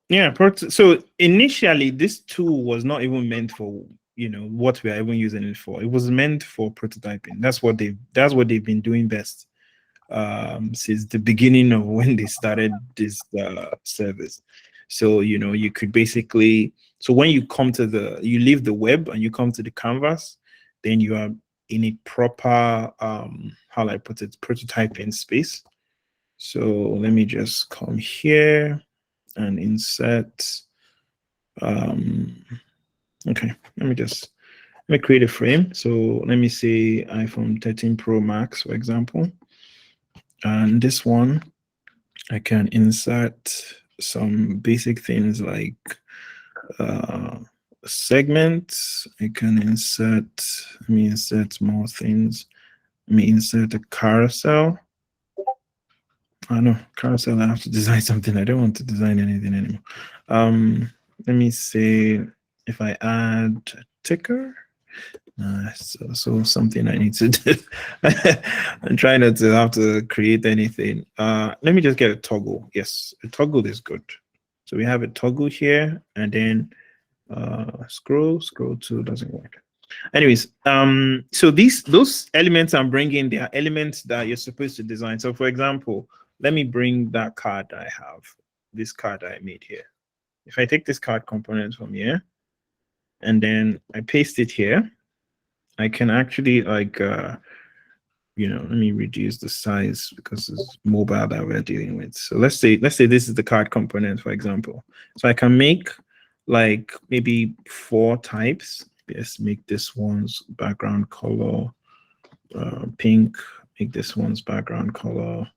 [SPEAKER 3] Yeah, so initially this tool was not even meant for what we are even using it for. It was meant for prototyping. That's what they've been doing best since the beginning of when they started this service. So you could basically, so when you come to you leave the web and you come to the canvas, then you are in a proper how do I put it, prototyping space. So let me just come here and insert okay, let me create a frame. So let me say iPhone 13 Pro Max, for example, and this one I can insert some basic things like segments. I can let me insert more things. Let me insert a carousel. I know carousel, I have to design something. I don't want to design anything anymore. Let me say if I add a ticker, so something I need to do. I'm trying not to have to create anything. Let me just get a toggle. Yes, a toggle is good. So we have a toggle here, and then scroll to doesn't work. Anyways, so those elements I'm bringing, they are elements that you're supposed to design. So for example, let me bring that card I have, this card I made here. If I take this card component from here, and then I paste it here, I can actually like, let me reduce the size because it's mobile that we're dealing with. So let's say this is the card component, for example. So I can make like maybe 4 types. Let's make this one's background color pink, make this one's background color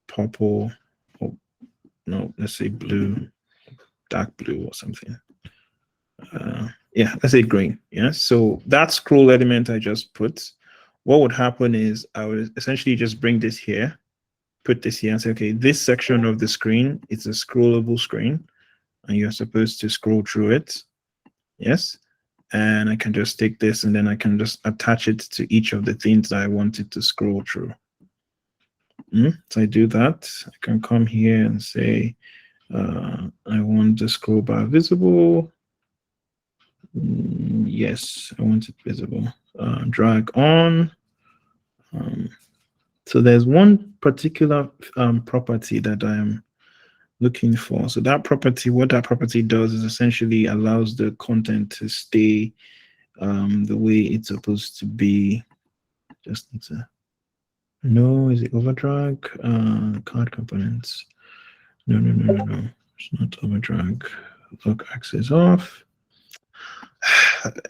[SPEAKER 3] purple. Oh, no, let's say blue, dark blue or something. Yeah, let's say green. Yeah, so that scroll element I just put, what would happen is I would essentially just bring this here, put this here and say, okay, this section of the screen, it's a scrollable screen and you're supposed to scroll through it. Yes. and I can just take this and then I can just attach it to each of the things that I wanted to scroll through. So I do that. I can come here and say, I want the scroll bar visible. Yes, I want it visible. Drag on. So there's one particular property that I'm looking for. So that property, what that property does is essentially allows the content to stay the way it's supposed to be. Just need to no, is it overdrag? Card components. No. It's not overdrag. Lock access off.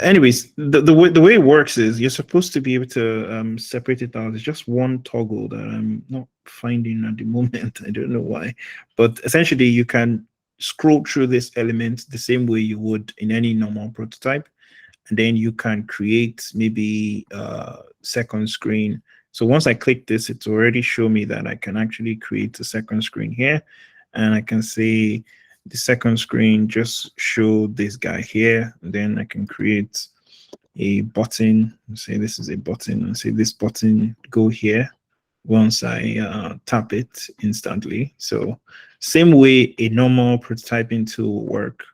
[SPEAKER 3] Anyways, the way it works is you're supposed to be able to separate it out. It's just one toggle that I'm not finding at the moment. I don't know why, but essentially you can scroll through this element the same way you would in any normal prototype, and then you can create maybe a second screen. So once I click this, it's already show me that I can actually create a second screen here, and I can say the second screen just show this guy here, and then I can create a button, say this is a button, and say this button go here once I tap it instantly. So same way a normal prototyping tool will work.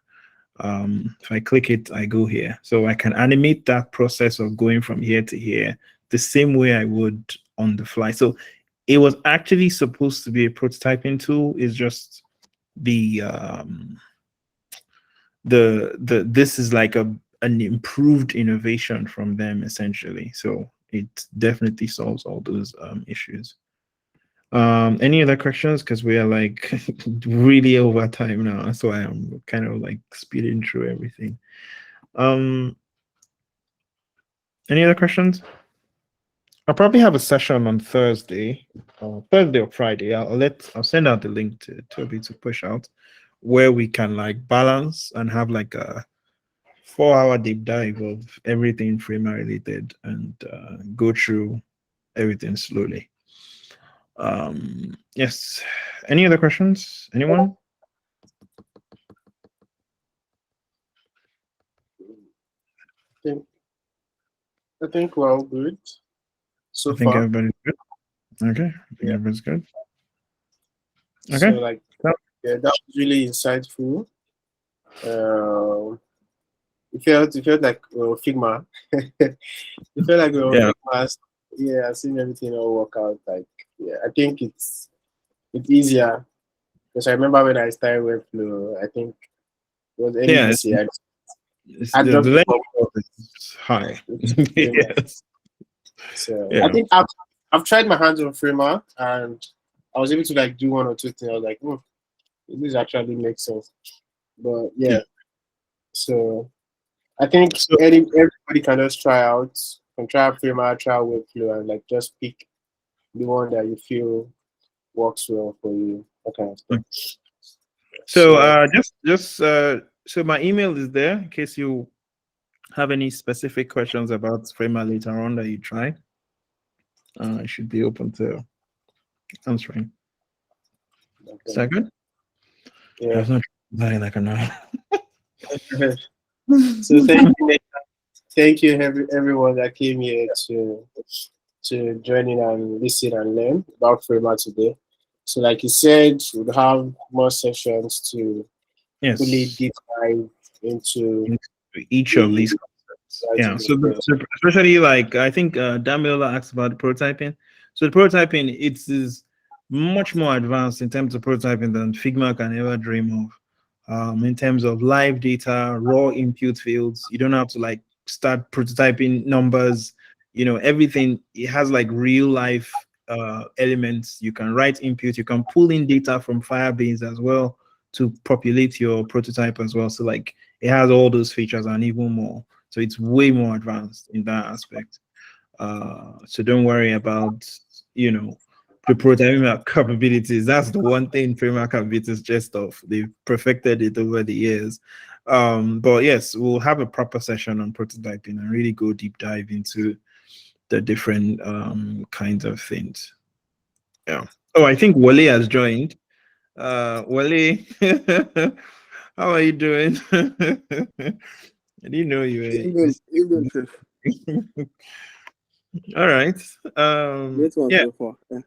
[SPEAKER 3] If I click it, I go here. So I can animate that process of going from here to here the same way I would on the fly. So it was actually supposed to be a prototyping tool. It's just this is like an improved innovation from them essentially. So it definitely solves all those issues. Any other questions? Because we are like really over time now. That's why I'm kind of like speeding through everything. Any other questions? I'll probably have a session on Thursday or Friday. I'll send out the link to Toby to push out, where we can like balance and have like a 4-hour deep dive of everything Framer related and go through everything slowly. Yes. Any other questions? Anyone?
[SPEAKER 1] I think we're all good so
[SPEAKER 3] I think
[SPEAKER 1] far.
[SPEAKER 3] everybody's good. Okay. I think everybody's good. Okay.
[SPEAKER 1] So like, yeah, that was really insightful. It felt like Figma. It felt like Figma. Yeah, I've seen everything all work out. Like, yeah, I think it's easier because I remember when I started Webflow, I think it was early this year.
[SPEAKER 3] The learning curve is high. Yes.
[SPEAKER 1] So I think I've tried my hands on Framer and I was able to like do 1 or 2 things. I was like, this actually makes sense. But yeah. So I think everybody can just try out Framer, try Webflow, and like just pick the one that you feel works well for you. Okay.
[SPEAKER 3] So so my email is there in case you have any specific questions about Framer later on that you try. I should be open to answering. Okay. Is that good?
[SPEAKER 1] Yeah.
[SPEAKER 3] I was not like a no.
[SPEAKER 1] So thank you everyone that came here to join in and listen and learn about Framer today. So like you said, we'll have more sessions to fully deep dive into
[SPEAKER 3] each of these concepts. Yeah, so especially like I think Damiola asked about the prototyping. So the prototyping, it is much more advanced in terms of prototyping than Figma can ever dream of. In terms of live data, raw input fields, you don't have to like start prototyping numbers, everything. It has like real life elements. You can write input, you can pull in data from Firebase as well to populate your prototype as well. So like it has all those features and even more. So it's way more advanced in that aspect. So don't worry about, the prototyping capabilities. That's the one thing Framework capabilities just off. They've perfected it over the years. But yes, we'll have a proper session on prototyping and really go deep dive into the different kinds of things. Yeah. Oh, I think Wale has joined. Wale, how are you doing? I didn't know you
[SPEAKER 7] Evening, Chef.
[SPEAKER 3] were. All right.
[SPEAKER 7] Great one
[SPEAKER 3] Yeah.
[SPEAKER 7] so far. Yeah.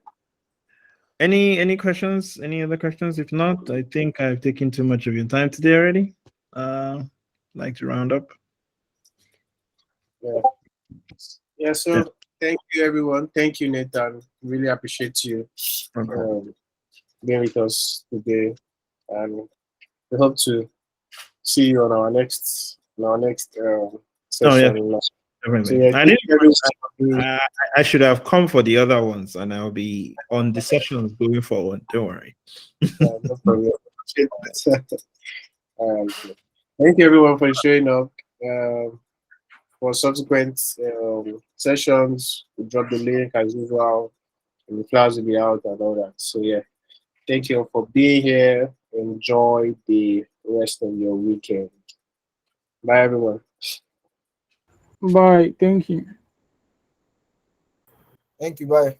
[SPEAKER 3] Any questions? Any other questions? If not, I think I've taken too much of your time today already. Like to round up.
[SPEAKER 1] Yeah, so thank you, everyone. Thank you, Nathan. Really appreciate you being with us today. And we hope to see you on our next session.
[SPEAKER 3] Definitely.
[SPEAKER 1] So, yeah,
[SPEAKER 3] I
[SPEAKER 1] thank you, everyone.
[SPEAKER 3] didn't. I should have come for the other ones, and I'll be on the sessions going forward. Don't worry.
[SPEAKER 1] No problem. Thank you, everyone, for showing up. For subsequent sessions, we drop the link as usual, and the class will be out and all that. So yeah, thank you for being here. Enjoy the rest of your weekend. Bye, everyone.
[SPEAKER 5] Bye. Thank you.
[SPEAKER 7] Thank you. Bye.